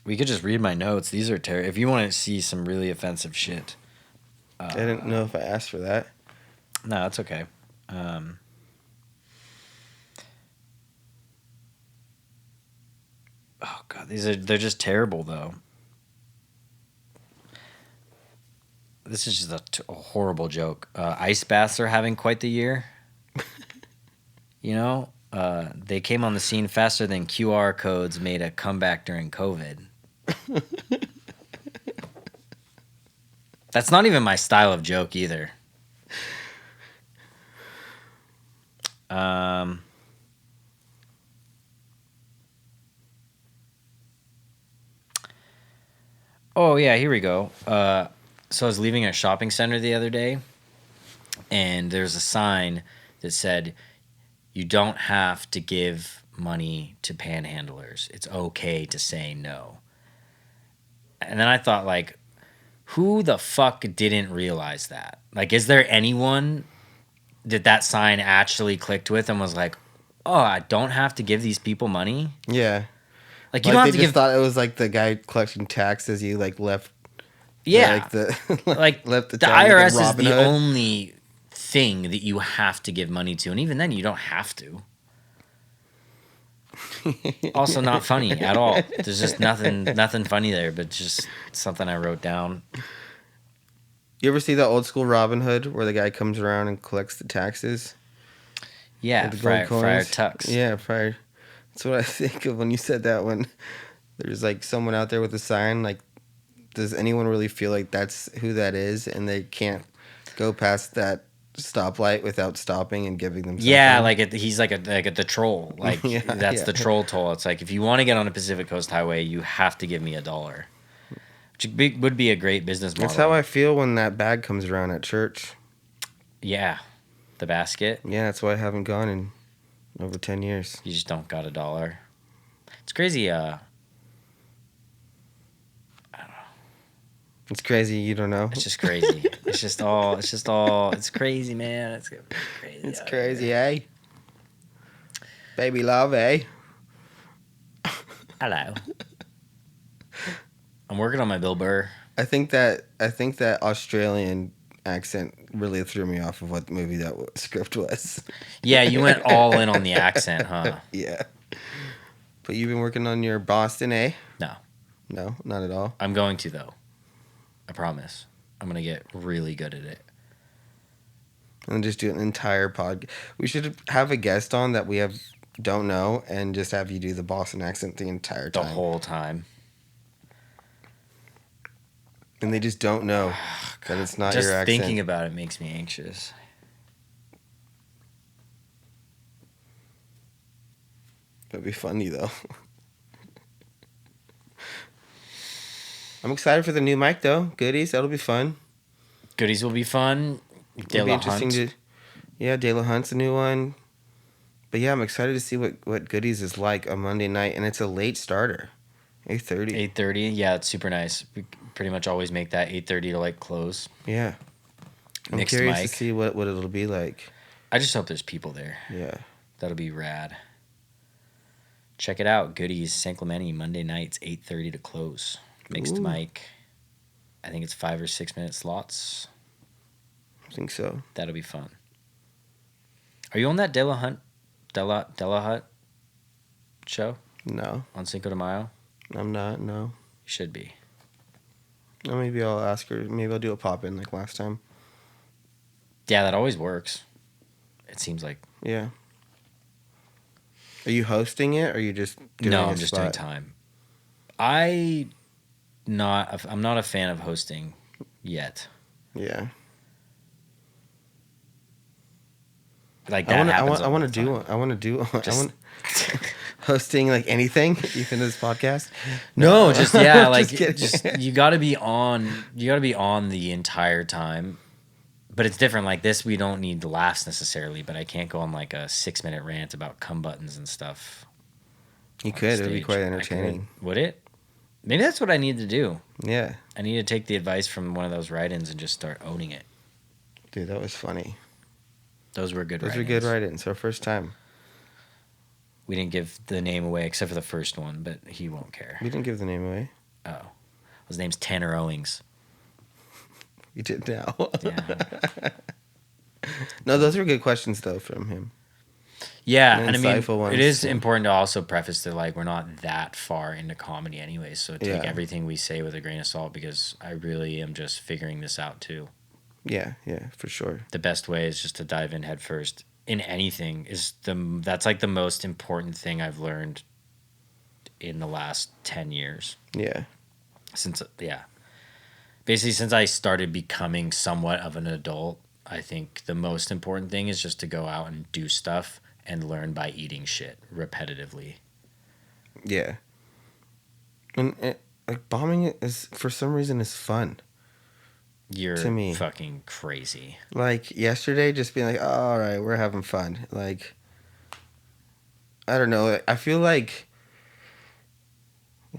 We could just read my notes. These are terrible. If you want to see some really offensive shit. I didn't know if I asked for that. No, that's okay. Oh god, they're just terrible though. This is just a horrible joke. Ice baths are having quite the year. You know, they came on the scene faster than QR codes made a comeback during COVID. That's not even my style of joke either. Oh yeah, here we go. So I was leaving a shopping center the other day, and there's a sign that said, "You don't have to give money to panhandlers. It's okay to say no." And then I thought, like, who the fuck didn't realize that? Like, is there anyone that sign actually clicked with and was like, "Oh, I don't have to give these people money"? Yeah. Like, you don't have they to just give. thought it was like the guy collecting taxes. You like left. Yeah, Like like the town, like, IRS is Robin the Hood. only thing that you have to give money to, and even then, you don't have to. Also, not funny at all. There's just nothing funny there, but just something I wrote down. You ever see the old school Robin Hood where the guy comes around and collects the taxes? Yeah, With the gold Friar coins? Tucks. Yeah, Friar. That's what I think of when you said that one. There's like someone out there with a sign. Like, does anyone really feel like that's who that is, and they can't go past that stoplight without stopping and giving them something? Yeah, like he's like the troll. Like Yeah, that's yeah. the troll toll. It's like if you want to get on a Pacific Coast Highway, you have to give me $1, which would be a great business model. That's how I feel when that bag comes around at church. Yeah, the basket. Yeah, that's why I haven't gone in over 10 years. You just don't got $1. It's crazy. It's crazy, you don't know. It's just crazy. It's crazy, man. It's crazy. It's crazy, eh? Baby love, eh? Hello. I'm working on my Bill Burr. I think that Australian accent really threw me off of what the movie script was. Yeah, you went all in on the accent, huh? Yeah. But you've been working on your Boston, eh? No. No, not at all. I'm going to, though. I promise. I'm going to get really good at it. And just do an entire pod. We should have a guest on that we don't know, and just have you do the Boston accent the entire The time. whole time. And they just don't know that it's not Just your accent. thinking about it makes me anxious. That'd be funny, though. I'm excited for the new mic, though. Goodies, that'll be fun. Goodies will be fun. It'll be interesting. De La Hunt's a new one. But yeah, I'm excited to see what Goodies is like on Monday night. And it's a late starter. 8:30. 8:30. Yeah, it's super nice. We pretty much always make that 8:30 to like close. Yeah. I'm Mixed curious mic. to see what it'll be like. I just hope there's people there. Yeah. That'll be rad. Check it out. Goodies, San Clemente, Monday nights, 8:30 to close. Mixed Ooh. mic I think it's 5 or 6 minute slots. I think so. That'll be fun. Are you on that Della Hut show No, on Cinco de Mayo? I'm not. No. You should be. Or maybe I'll ask her. Maybe I'll do a pop in like last time. Yeah, that always works. It seems like. Yeah. Are you hosting it, or are you just doing No, a I'm just doing spot? time. I'm not a fan of hosting yet. Yeah. Like that happens. I want to do. I want to do. I want hosting like anything, even this podcast. No, just yeah, like Just kidding. just you got to be on. You got to be on the entire time. But it's different. Like this, we don't need laughs necessarily. But I can't go on like a 6-minute rant about cum buttons and stuff. You on could. It would be stage. quite I entertaining. could. Would it? Maybe that's what I need to do. Yeah, I need to take the advice from one of those write-ins and just start owning it. dude, that was funny. Those were good. Those write-ins. were good write-ins. Our first time. We didn't give the name away except for the first one, but he won't care. We didn't give the name away. Oh, his name's Tanner Owings. You did now. Yeah. No, those were good questions though from him. Yeah, And and I mean, insightful ones, it is yeah. important to also preface that like we're not that far into comedy anyway, so take Yeah. everything we say with a grain of salt because I really am just figuring this out too. Yeah, for sure. The best way is just to dive in head first in anything. That's like the most important thing I've learned in the last 10 years. Yeah, Basically since I started becoming somewhat of an adult, I think the most important thing is just to go out and do stuff and learn by eating shit repetitively. yeah. And like bombing it is for some reason is fun. You're To me. fucking crazy. Like yesterday, just being like, oh, all right, we're having fun. Like, I don't know. I feel like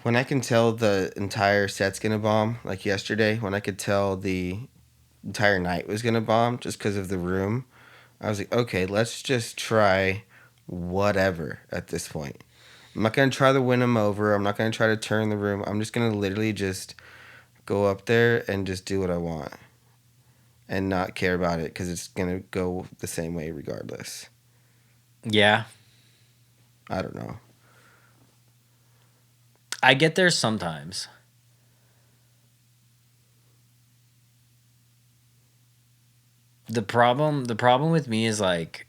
when I can tell the entire set's gonna bomb, like yesterday, when I could tell the entire night was gonna bomb just because of the room, I was like, okay, let's just try whatever at this point. I'm not gonna try to win them over. I'm not gonna try to turn the room. I'm just gonna literally just go up there and just do what I want and not care about it because it's gonna go the same way regardless. Yeah. I don't know. I get there sometimes. The problem with me is like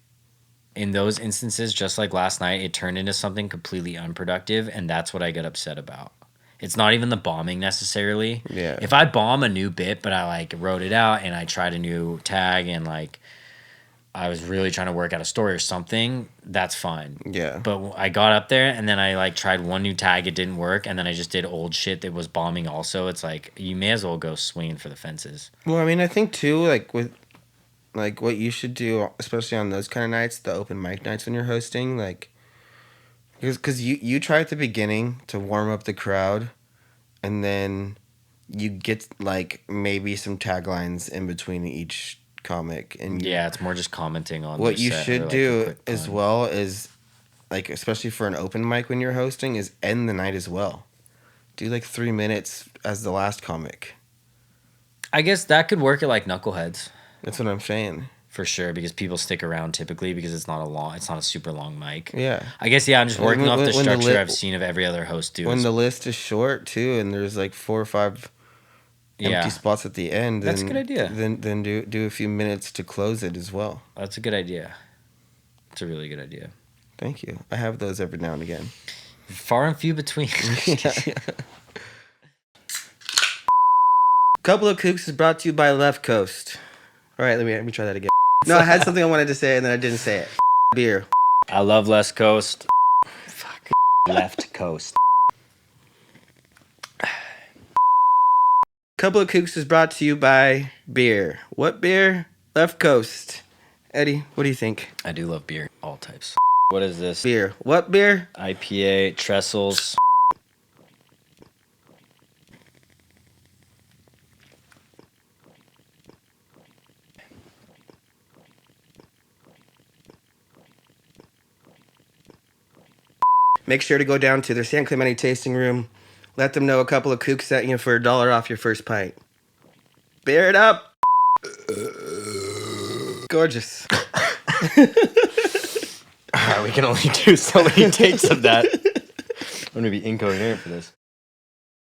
in those instances, just like last night, it turned into something completely unproductive, and that's what I get upset about. It's not even the bombing necessarily. Yeah. If I bomb a new bit, but I like wrote it out and I tried a new tag and like I was really trying to work out a story or something, that's fine. Yeah. But I got up there and then I like tried one new tag, it didn't work, and then I just did old shit that was bombing also. It's like you may as well go swinging for the fences. Well, I mean, I think too, like with like what you should do, especially on those kind of nights, the open mic nights when you're hosting, like because you try at the beginning to warm up the crowd, and then you get like maybe some taglines in between each comic, and Yeah, it's more just commenting on what their you set or, should like, a do quick as pun. well is like especially for an open mic when you're hosting is end the night as well. Do like 3 minutes as the last comic. I guess that could work at like Knuckleheads That's what I'm saying. for sure because people stick around typically because it's not a super long mic. Yeah. I guess yeah, I'm just working off the When the structure li- I've seen of every other host do. When the list is short too, and there's like 4 or 5 empty spots at the end, That's a good idea. Then do a few minutes to close it as well. That's a good idea. It's a really good idea. Thank you. I have those every now and again. Far and few between. Couple of Kooks is brought to you by Left Coast. All right, let me try that again. No, I had something I wanted to say and then I didn't say it. Beer. I love Left Coast. Fuck. Left Coast. Couple of Kooks is brought to you by beer. What beer? Left Coast. Eddie, what do you think? I do love beer. All types. What is this? Beer. What beer? IPA, Trestles. Make sure to go down to their San Clemente tasting room. Let them know a Couple of Kooks sent you for $1 off your first pint. Bear it up. Gorgeous. We can only do so many takes of that. I'm going to be incoherent for this.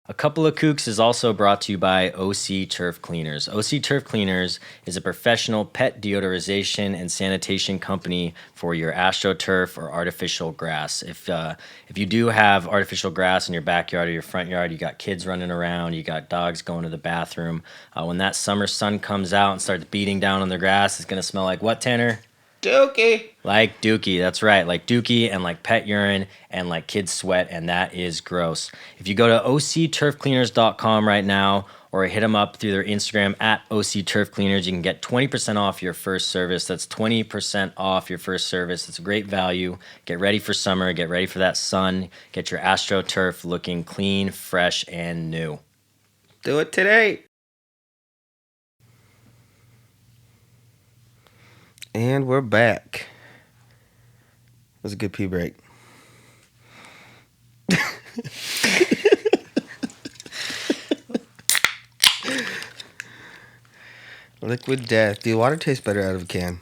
A Couple of Kooks is also brought to you by OC Turf Cleaners. OC Turf Cleaners is a professional pet deodorization and sanitation company for your AstroTurf or artificial grass. If you do have artificial grass in your backyard or your front yard, you got kids running around, you got dogs going to the bathroom, when that summer sun comes out and starts beating down on the grass, it's going to smell like what, Tanner? Dookie. Like dookie, that's right. Like dookie and like pet urine and like kids' sweat, and that is gross. If you go to octurfcleaners.com right now or hit them up through their Instagram at octurfcleaners, you can get 20% off your first service. That's 20% off your first service. It's a great value. Get ready for summer. Get ready for that sun. Get your AstroTurf looking clean, fresh, and new. Do it today. And we're back. It was a good pee break. Liquid death. Dude, water tastes better out of a can.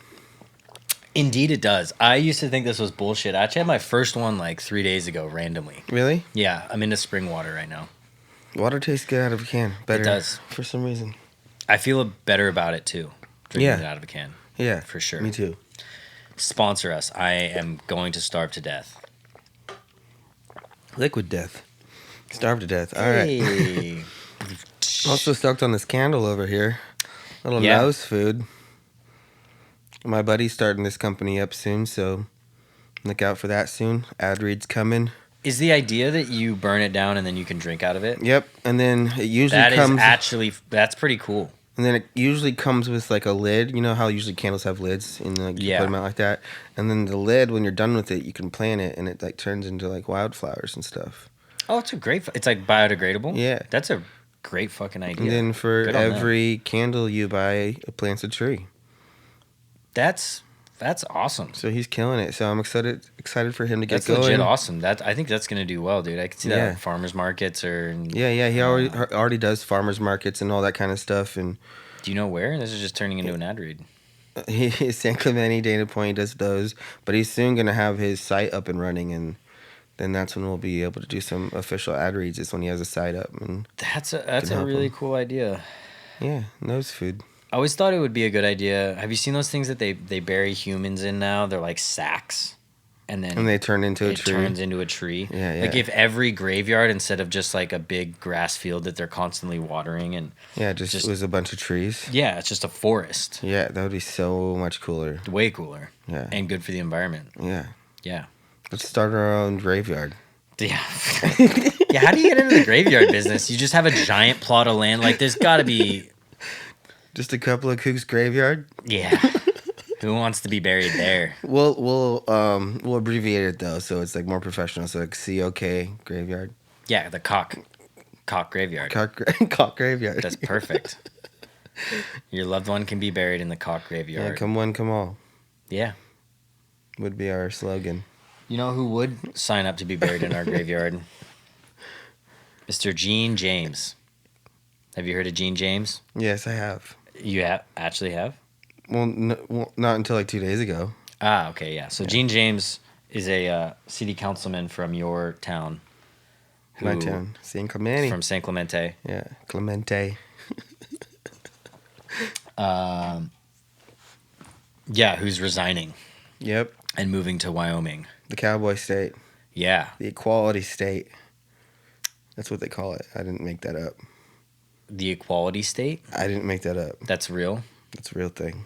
Indeed it does. I used to think this was bullshit. I actually had my first one like 3 days ago randomly. Really? Yeah, I'm into spring water right now. Water tastes good out of a can. Better. It does. For some reason. I feel better about it too, drinking it out of a can. Yeah. For sure. Me too. Sponsor us. I am going to starve to death. Liquid death. Starve to death. All right. Also stoked on this candle over here. Little nose food. My buddy's starting this company up soon, so look out for that soon. Ad reads coming. Is the idea that you burn it down and then you can drink out of it? Yep, and then it usually comes. That's pretty cool. And then it usually comes with like a lid. You know how usually candles have lids, and like you put them out like that. And then the lid, when you're done with it, you can plant it, and it like turns into like wildflowers and stuff. Oh, it's a great. It's like biodegradable. Yeah, that's a great fucking idea. And then for every candle you buy, it plants a tree. That's awesome. So he's killing it. So I'm excited for him to get going. That's legit awesome. I think that's gonna do well, dude. I can see that at farmers markets or. Yeah. He already does farmers markets and all that kind of stuff. And do you know where? This is just turning into an ad read. San Clemente, Dana Point does those, but he's soon gonna have his site up and running, and then that's when we'll be able to do some official ad reads. Is when he has a site up, and that's a really cool idea. Yeah, nose food. I always thought it would be a good idea. Have you seen those things that they bury humans in now? They're like sacks. And they turn into a tree. It turns into a tree. Yeah. Like if every graveyard, instead of just like a big grass field that they're constantly watering and... Yeah, just was a bunch of trees. Yeah, it's just a forest. Yeah, that would be so much cooler. Way cooler. Yeah. And good for the environment. Yeah. Yeah. Let's start our own graveyard. Yeah. Yeah, how do you get into the graveyard business? You just have a giant plot of land. Like there's got to be... Just a Couple of Kooks graveyard? Yeah. Who wants to be buried there? We'll abbreviate it though, so it's like more professional. So like COK graveyard. Yeah, the cock graveyard. Cock graveyard. That's perfect. Your loved one can be buried in the cock graveyard. Yeah, come one, come all. Yeah. Would be our slogan. You know who would sign up to be buried in our graveyard? Mr. Gene James. Have you heard of Gene James? Yes, I have. You actually have? Well, not until like 2 days ago. Ah, okay, yeah. So Gene James is a city councilman from your town. My town, San Clemente. From San Clemente. Yeah, Clemente. Yeah, who's resigning. Yep. And moving to Wyoming. The cowboy state. Yeah. The equality state. That's what they call it. I didn't make that up. The equality state? I didn't make that up. That's real? That's a real thing.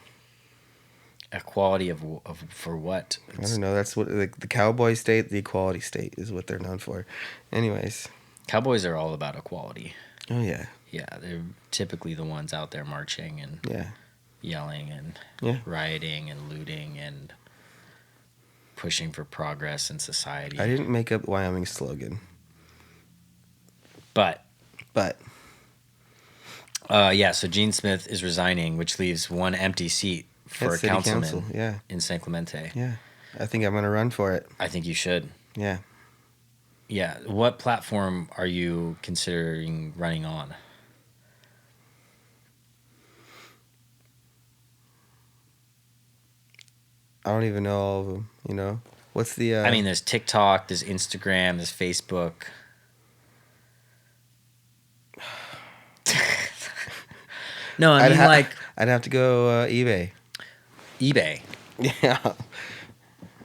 Equality of for what? I don't know. That's what the cowboy state, the equality state is what they're known for. Anyways. Cowboys are all about equality. Oh, yeah. Yeah, they're typically the ones out there marching and yelling and rioting and looting and pushing for progress in society. I didn't make up Wyoming's slogan. But. So Gene Smith is resigning, which leaves one empty seat for a councilman in San Clemente. Yeah. I think I'm going to run for it. I think you should. Yeah. Yeah. What platform are you considering running on? I don't even know all of them. You know, what's the? I mean, there's TikTok, there's Instagram, there's Facebook. No, I mean like I'd have to go eBay. eBay. Yeah,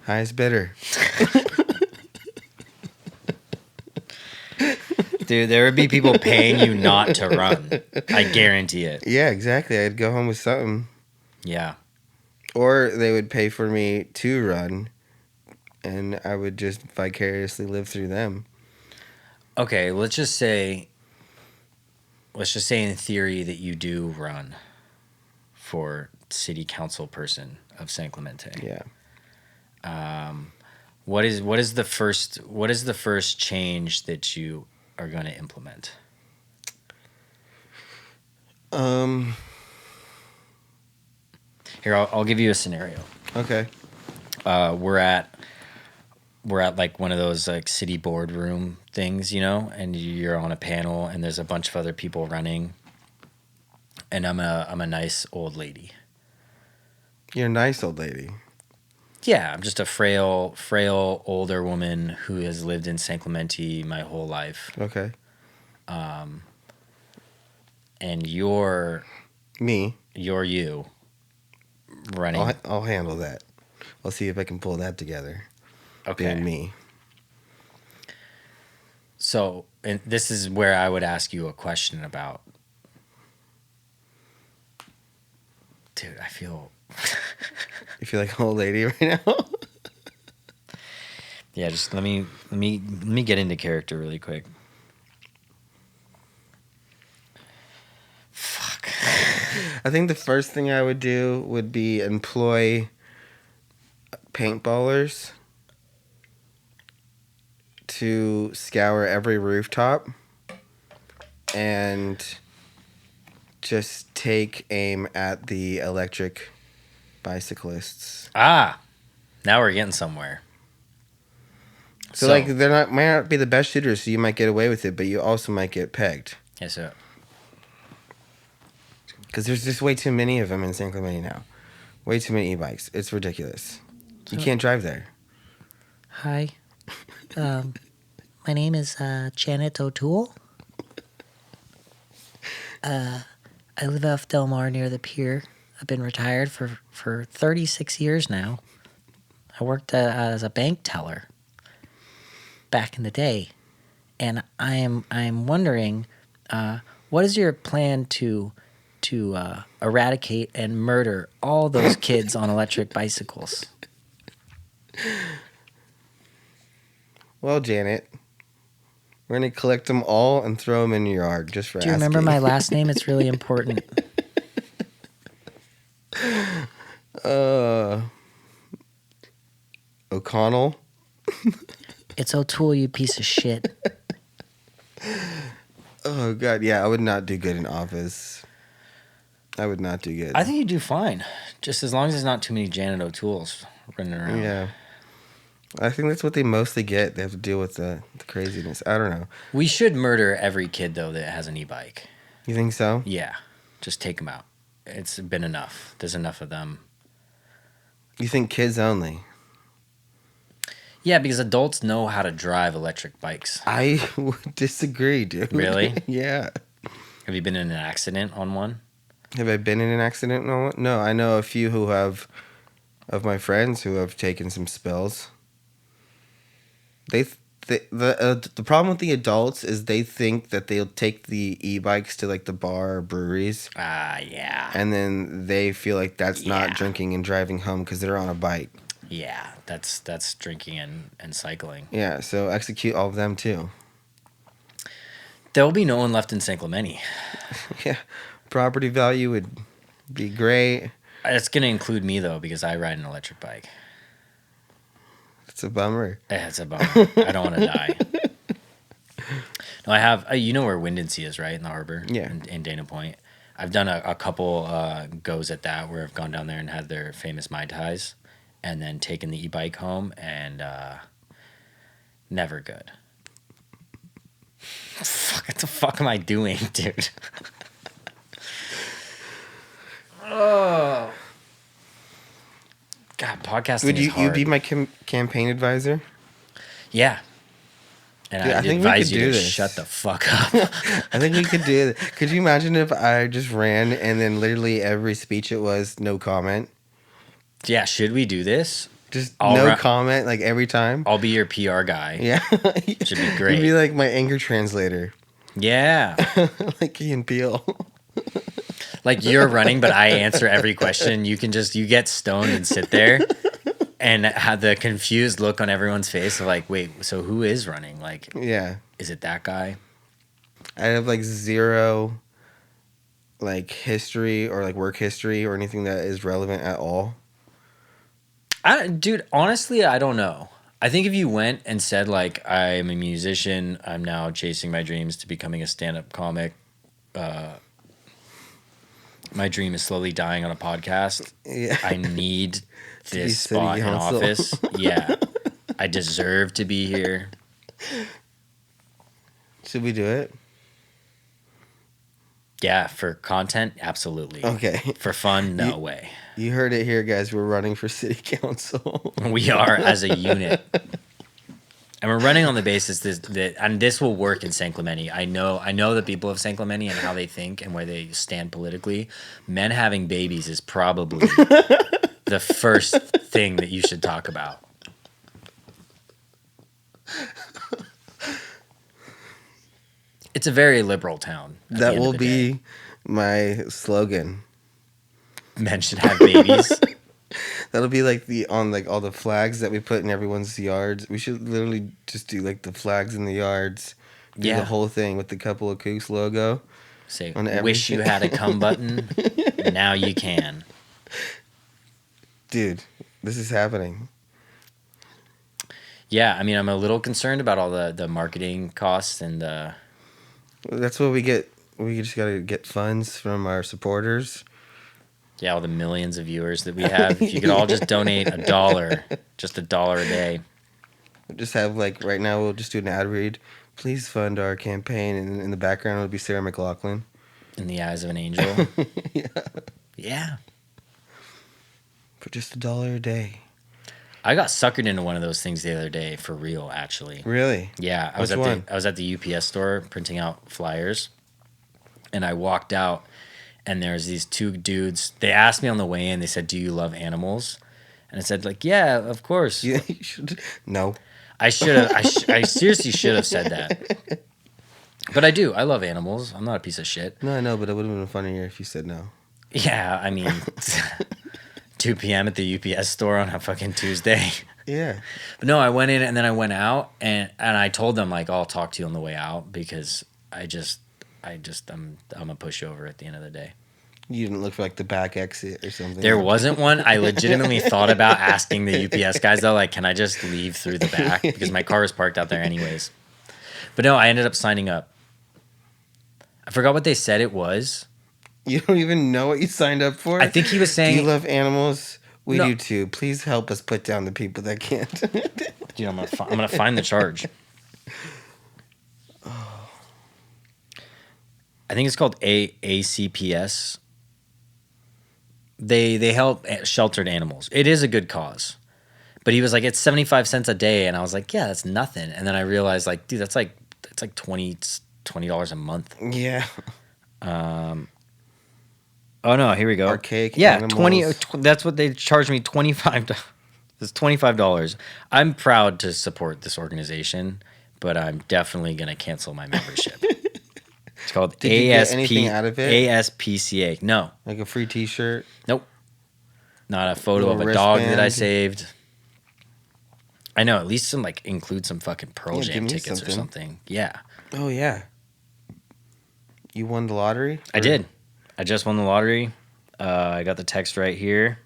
highest bidder. Dude, there would be people paying you not to run. I guarantee it. Yeah, exactly. I'd go home with something. Yeah. Or they would pay for me to run, and I would just vicariously live through them. Okay, let's just say in theory that you do run for city council person of San Clemente. Yeah. What is the first change that you are going to implement? Here, I'll give you a scenario. Okay. We're at like one of those like city boardroom things, you know, and you're on a panel and there's a bunch of other people running, and I'm a nice old lady. You're a nice old lady. Yeah, I'm just a frail older woman who has lived in San Clemente my whole life. Okay. And you're Me. you running. I'll handle that. I'll see if I can pull that together. Okay. Being me. So, and this is where I would ask you a question about. Dude, I feel. You feel like an old lady right now? Yeah, just let me get into character really quick. Fuck. I think the first thing I would do would be employ paintballers to scour every rooftop and just take aim at the electric bicyclists. Ah, now we're getting somewhere. So like might not be the best shooters, so you might get away with it, but you also might get pegged. Yes, sir. Because there's just way too many of them in San Clemente now. Way too many e-bikes. It's ridiculous. You can't drive there. Hi. My name is Janet O'Toole. I live off Del Mar near the pier. I've been retired for 36 years now. I worked as a bank teller back in the day. And I'm wondering, what is your plan to eradicate and murder all those kids on electric bicycles? Well, Janet, we're going to collect them all and throw them in your yard just for Do you remember my last name? It's really important. O'Connell? It's O'Toole, you piece of shit. Oh, God. Yeah, I would not do good in office. I would not do good. I think you do fine, just as long as there's not too many Janet O'Tooles running around. Yeah. I think that's what they mostly get. They have to deal with the craziness. I don't know. We should murder every kid, though, that has an e-bike. You think so? Yeah. Just take them out. It's been enough. There's enough of them. You think kids only? Yeah, because adults know how to drive electric bikes. I would disagree, dude. Really? Yeah. Have you been in an accident on one? Have I been in an accident? No, I know a few of my friends who have taken some spills. The problem with the adults is they think that they'll take the e-bikes to like the bar or breweries. Ah, yeah. And then they feel like that's not drinking and driving home because they're on a bike. Yeah, that's drinking and cycling. Yeah, so execute all of them too. There will be no one left in San Clemente. Yeah, property value would be great. It's going to include me, though, because I ride an electric bike. It's a bummer. It's a bummer. I don't want to die. No, I have. You know where Windansea is, right? In the harbor? Yeah. In Dana Point. I've done a couple goes at that where I've gone down there and had their famous Mai Tais and then taken the e-bike home, and never good. Fuck, what the fuck am I doing, dude? Oh. God, podcasting Would is you hard. be my campaign advisor? Yeah. And Dude, I I'd think we advise could you do to this. shut the fuck up. I think we could do it. Could you imagine if I just ran and then literally every speech it was no comment? Yeah, should we do this? Just I'll no run- comment like every time? I'll be your PR guy. Yeah. Should be You'd great. be like my anger translator. Yeah. Like Ian Peele. Like you're running, but I answer every question. You get stoned and sit there and have the confused look on everyone's face of like, wait, so who is running? Like, Yeah. is it that guy? I have like zero like history or like work history or anything that is relevant at all. Dude, honestly, I don't know. I think if you went and said like, I'm a musician, I'm now chasing my dreams to becoming a stand-up comic. My dream is slowly dying on a podcast. Yeah. I need be this city spot in council. office. Yeah. I deserve to be here. Should we do it? Yeah, for content, absolutely. Okay. For fun, no way. You heard it here, guys. We're running for city council. We are as a unit. And we're running on the basis that and this will work in San Clemente. I know the people of San Clemente and how they think and where they stand politically. Men having babies is probably the first thing that you should talk about. It's a very liberal town. at the That end of will the day. be my slogan. Men should have babies. That'll be like on like all the flags that we put in everyone's yards. We should literally just do like the flags in the yards. Do Yeah. the whole thing with the Couple of Kooks logo. Say, On wish you everything. had a come button. Now you can. Dude, this is happening. Yeah, I mean, I'm a little concerned about all the marketing costs and That's what we get. We just gotta get funds from our supporters. yeah, all the millions of viewers that we have. If you could all just donate $1, just $1 a day. Just have like right now we'll just do an ad read. Please fund our campaign, and in the background it'll be Sarah McLachlan. In the eyes of an angel. Yeah. Yeah. For just $1 a day. I got suckered into one of those things the other day for real, actually. Really? Yeah, I was Which at one? the UPS store printing out flyers, and I walked out, and there's these two dudes. They asked me on the way in. They said, "Do you love animals?" And I said, "Like, yeah, of course." Yeah, you should. No. I should have. I seriously should have said that. But I do. I love animals. I'm not a piece of shit. No, I know, but it would have been funnier if you said no. Yeah, I mean, 2 p.m. at the UPS store on a fucking Tuesday. Yeah. But no, I went in and then I went out and I told them like I'll talk to you on the way out because I'm a pushover at the end of the day. You didn't look for like the back exit or something. There wasn't one. I legitimately thought about asking the UPS guys though, like, can I just leave through the back because my car is parked out there anyways. But no, I ended up signing up. I forgot what they said it was. You don't even know what you signed up for? I think he was Do saying, you love animals? We No. do too. Please help us put down the people that can't. dude, I'm gonna find the charge. I think it's called ACPS. They help sheltered animals. It is a good cause. But he was like, it's 75 cents a day. And I was like, yeah, that's nothing. And then I realized like, dude, that's like $20 a month. Yeah. Oh no, here we go. Archaic yeah, animals. 20 that's what they charged me, $25. It's $25. I'm proud to support this organization, but I'm definitely going to cancel my membership. It's called Did you get anything out of it? ASPCA. No. Like a free T-shirt. Nope. Not a photo of Little a dog that I wristband. saved. I know, at least include some fucking Pearl Yeah, give Jam me tickets or something. something. Yeah. Oh yeah. You won the lottery? I did. I just won the lottery. I got the text right here.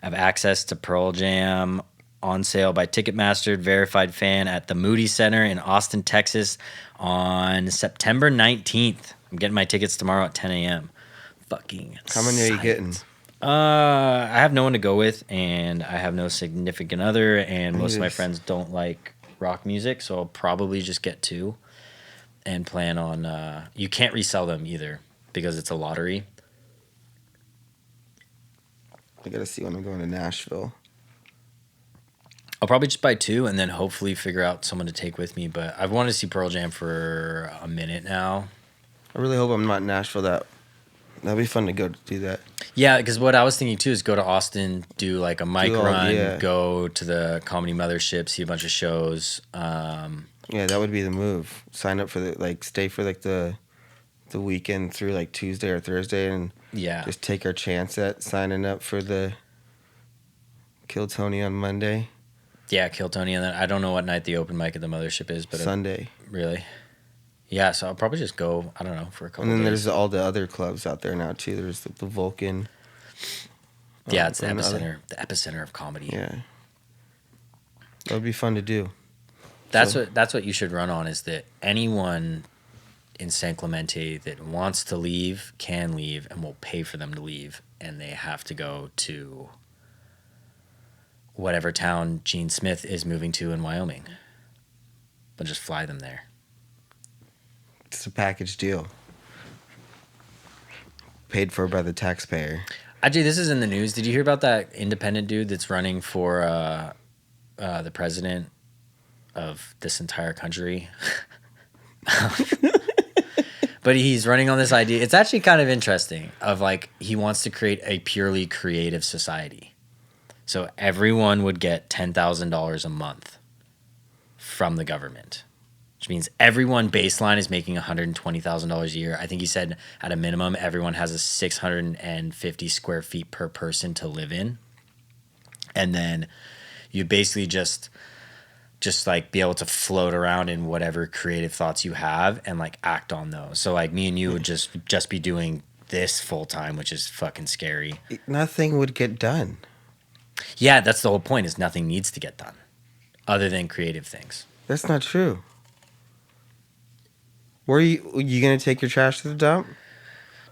I have access to Pearl Jam on sale by Ticketmaster, verified fan at the Moody Center in Austin, Texas on September 19th. I'm getting my tickets tomorrow at 10 a.m. Fucking How many are you psyched. getting? I have no one to go with, and I have no significant other, and most of my Yes. friends don't like rock music, so I'll probably just get 2 and plan on... you can't resell them either because it's a lottery. I gotta see when I'm going to Nashville. I'll probably just buy 2 and then hopefully figure out someone to take with me. But I've wanted to see Pearl Jam for a minute now. I really hope I'm not in Nashville. That'd be fun to go to do that. Yeah, because what I was thinking too is go to Austin, do like a mic run, yeah. go to the Comedy Mothership, see a bunch of shows. Yeah, that would be the move. Sign up for stay for like the weekend through like Tuesday or Thursday, and Yeah, just take our chance at signing up for the Kill Tony on Monday. yeah, Kill Tony, and then I don't know what night the open mic at the Mothership is, but Sunday. Really? Yeah, so I'll probably just go. I don't know, for a couple. And then days. there's all the other clubs out there now too. There's the Vulcan. Yeah, it's the epicenter of comedy. Yeah, that would be fun to do. That's what you should run on, is that anyone in San Clemente that wants to leave can leave, and we'll pay for them to leave, and they have to go to whatever town Gene Smith is moving to in Wyoming. But just fly them there. It's a package deal. Paid for by the taxpayer. Actually, this is in the news. Did you hear about that independent dude that's running for the president of this entire country? But he's running on this idea. It's actually kind of interesting, of like, he wants to create a purely creative society. So everyone would get $10,000 a month from the government, which means everyone baseline is making $120,000 a year. I think he said at a minimum, everyone has a 650 square feet per person to live in. And then you basically just like be able to float around in whatever creative thoughts you have and like act on those. So like me and you would just be doing this full time, which is fucking scary. Nothing would get done. Yeah, that's the whole point, is nothing needs to get done other than creative things. That's not true. Were you gonna take your trash to the dump?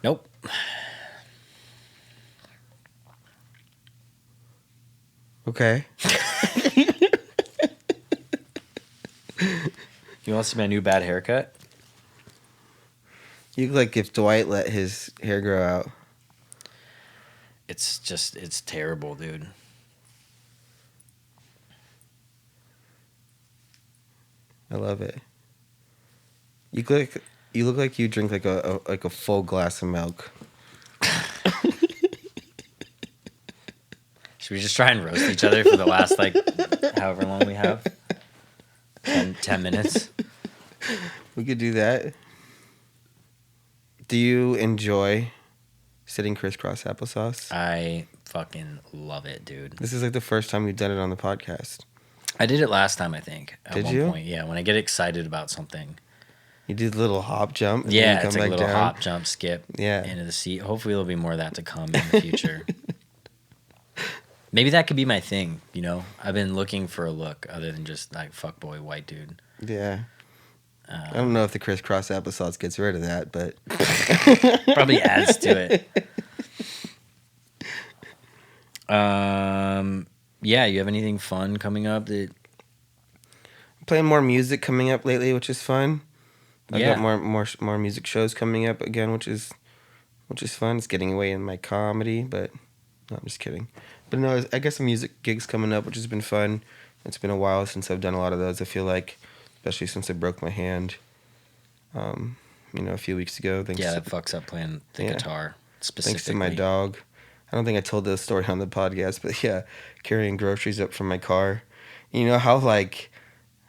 Nope. Okay. You want to see my new bad haircut? You look like if Dwight let his hair grow out. It's terrible, dude. I love it. You look like you drink like a full glass of milk. Should we just try and roast each other for the last, like, however long we have? 10 minutes? We could do that. Do you enjoy sitting crisscross applesauce? I fucking love it, dude. This is like the first time we've done it on the podcast. I did it last time, I think. At one point, yeah. When I get excited about something. You did a little hop jump. And Yeah, then you it's come like a back little down. hop, jump, skip into the seat. Hopefully there'll be more of that to come in the future. Maybe that could be my thing, you know? I've been looking for a look other than just like fuckboy white dude. Yeah. I don't know if the crisscross applesauce gets rid of that, but probably adds to it. Yeah, you have anything fun coming up that playing more music coming up lately, which is fun. I've Yeah. got more music shows coming up again, which is fun. It's getting away in my comedy, but no, I'm just kidding. But no, I got some music gigs coming up, which has been fun. It's been a while since I've done a lot of those. I feel like, especially since I broke my hand, a few weeks ago. that fucks up playing the guitar specifically. Thanks to my dog. I don't think I told this story on the podcast, but yeah, carrying groceries up from my car. You know how, like,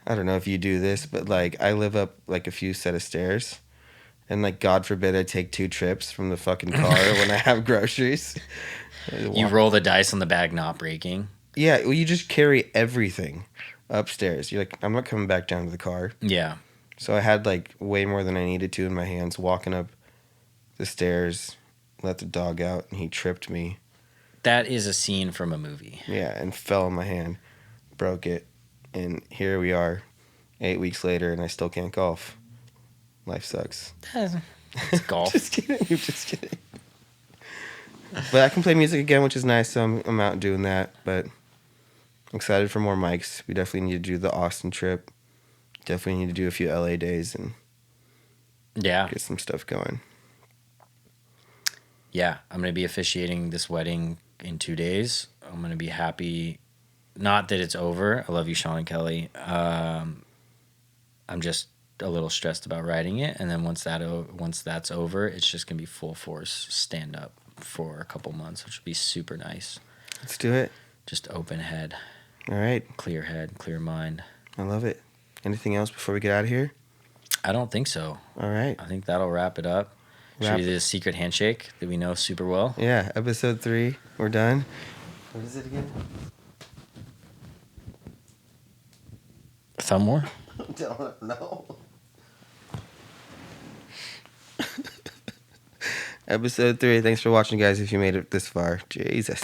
I don't know if you do this, but like I live up like a few set of stairs, and like God forbid I take 2 trips from the fucking car when I have groceries. You roll the dice on the bag not breaking. Yeah, well, you just carry everything upstairs. You're like, I'm not coming back down to the car. Yeah. So I had like way more than I needed to in my hands walking up the stairs, let the dog out, and he tripped me. That is a scene from a movie. Yeah, and fell in my hand, broke it, and here we are 8 weeks later, and I still can't golf. Life sucks. It's golf. Just kidding. But I can play music again, which is nice, so I'm out doing that, but I'm excited for more mics. We definitely need to do the Austin trip. Definitely need to do a few LA days and get some stuff going. Yeah, I'm going to be officiating this wedding in 2 days. I'm going to be happy. Not that it's over. I love you, Sean and Kelly. I'm just a little stressed about writing it. And then once that's over, it's just going to be full force stand up for a couple months, which would be super nice. Let's do it. Just open head. All right. Clear head, clear mind. I love it. Anything else before we get out of here? I don't think so. All right. I think that'll wrap it up. Should we do the secret handshake that we know super well? Yeah, episode 3. We're done. What is it again? Thumb war? I don't know. Episode 3. Thanks for watching, guys, if you made it this far. Jesus.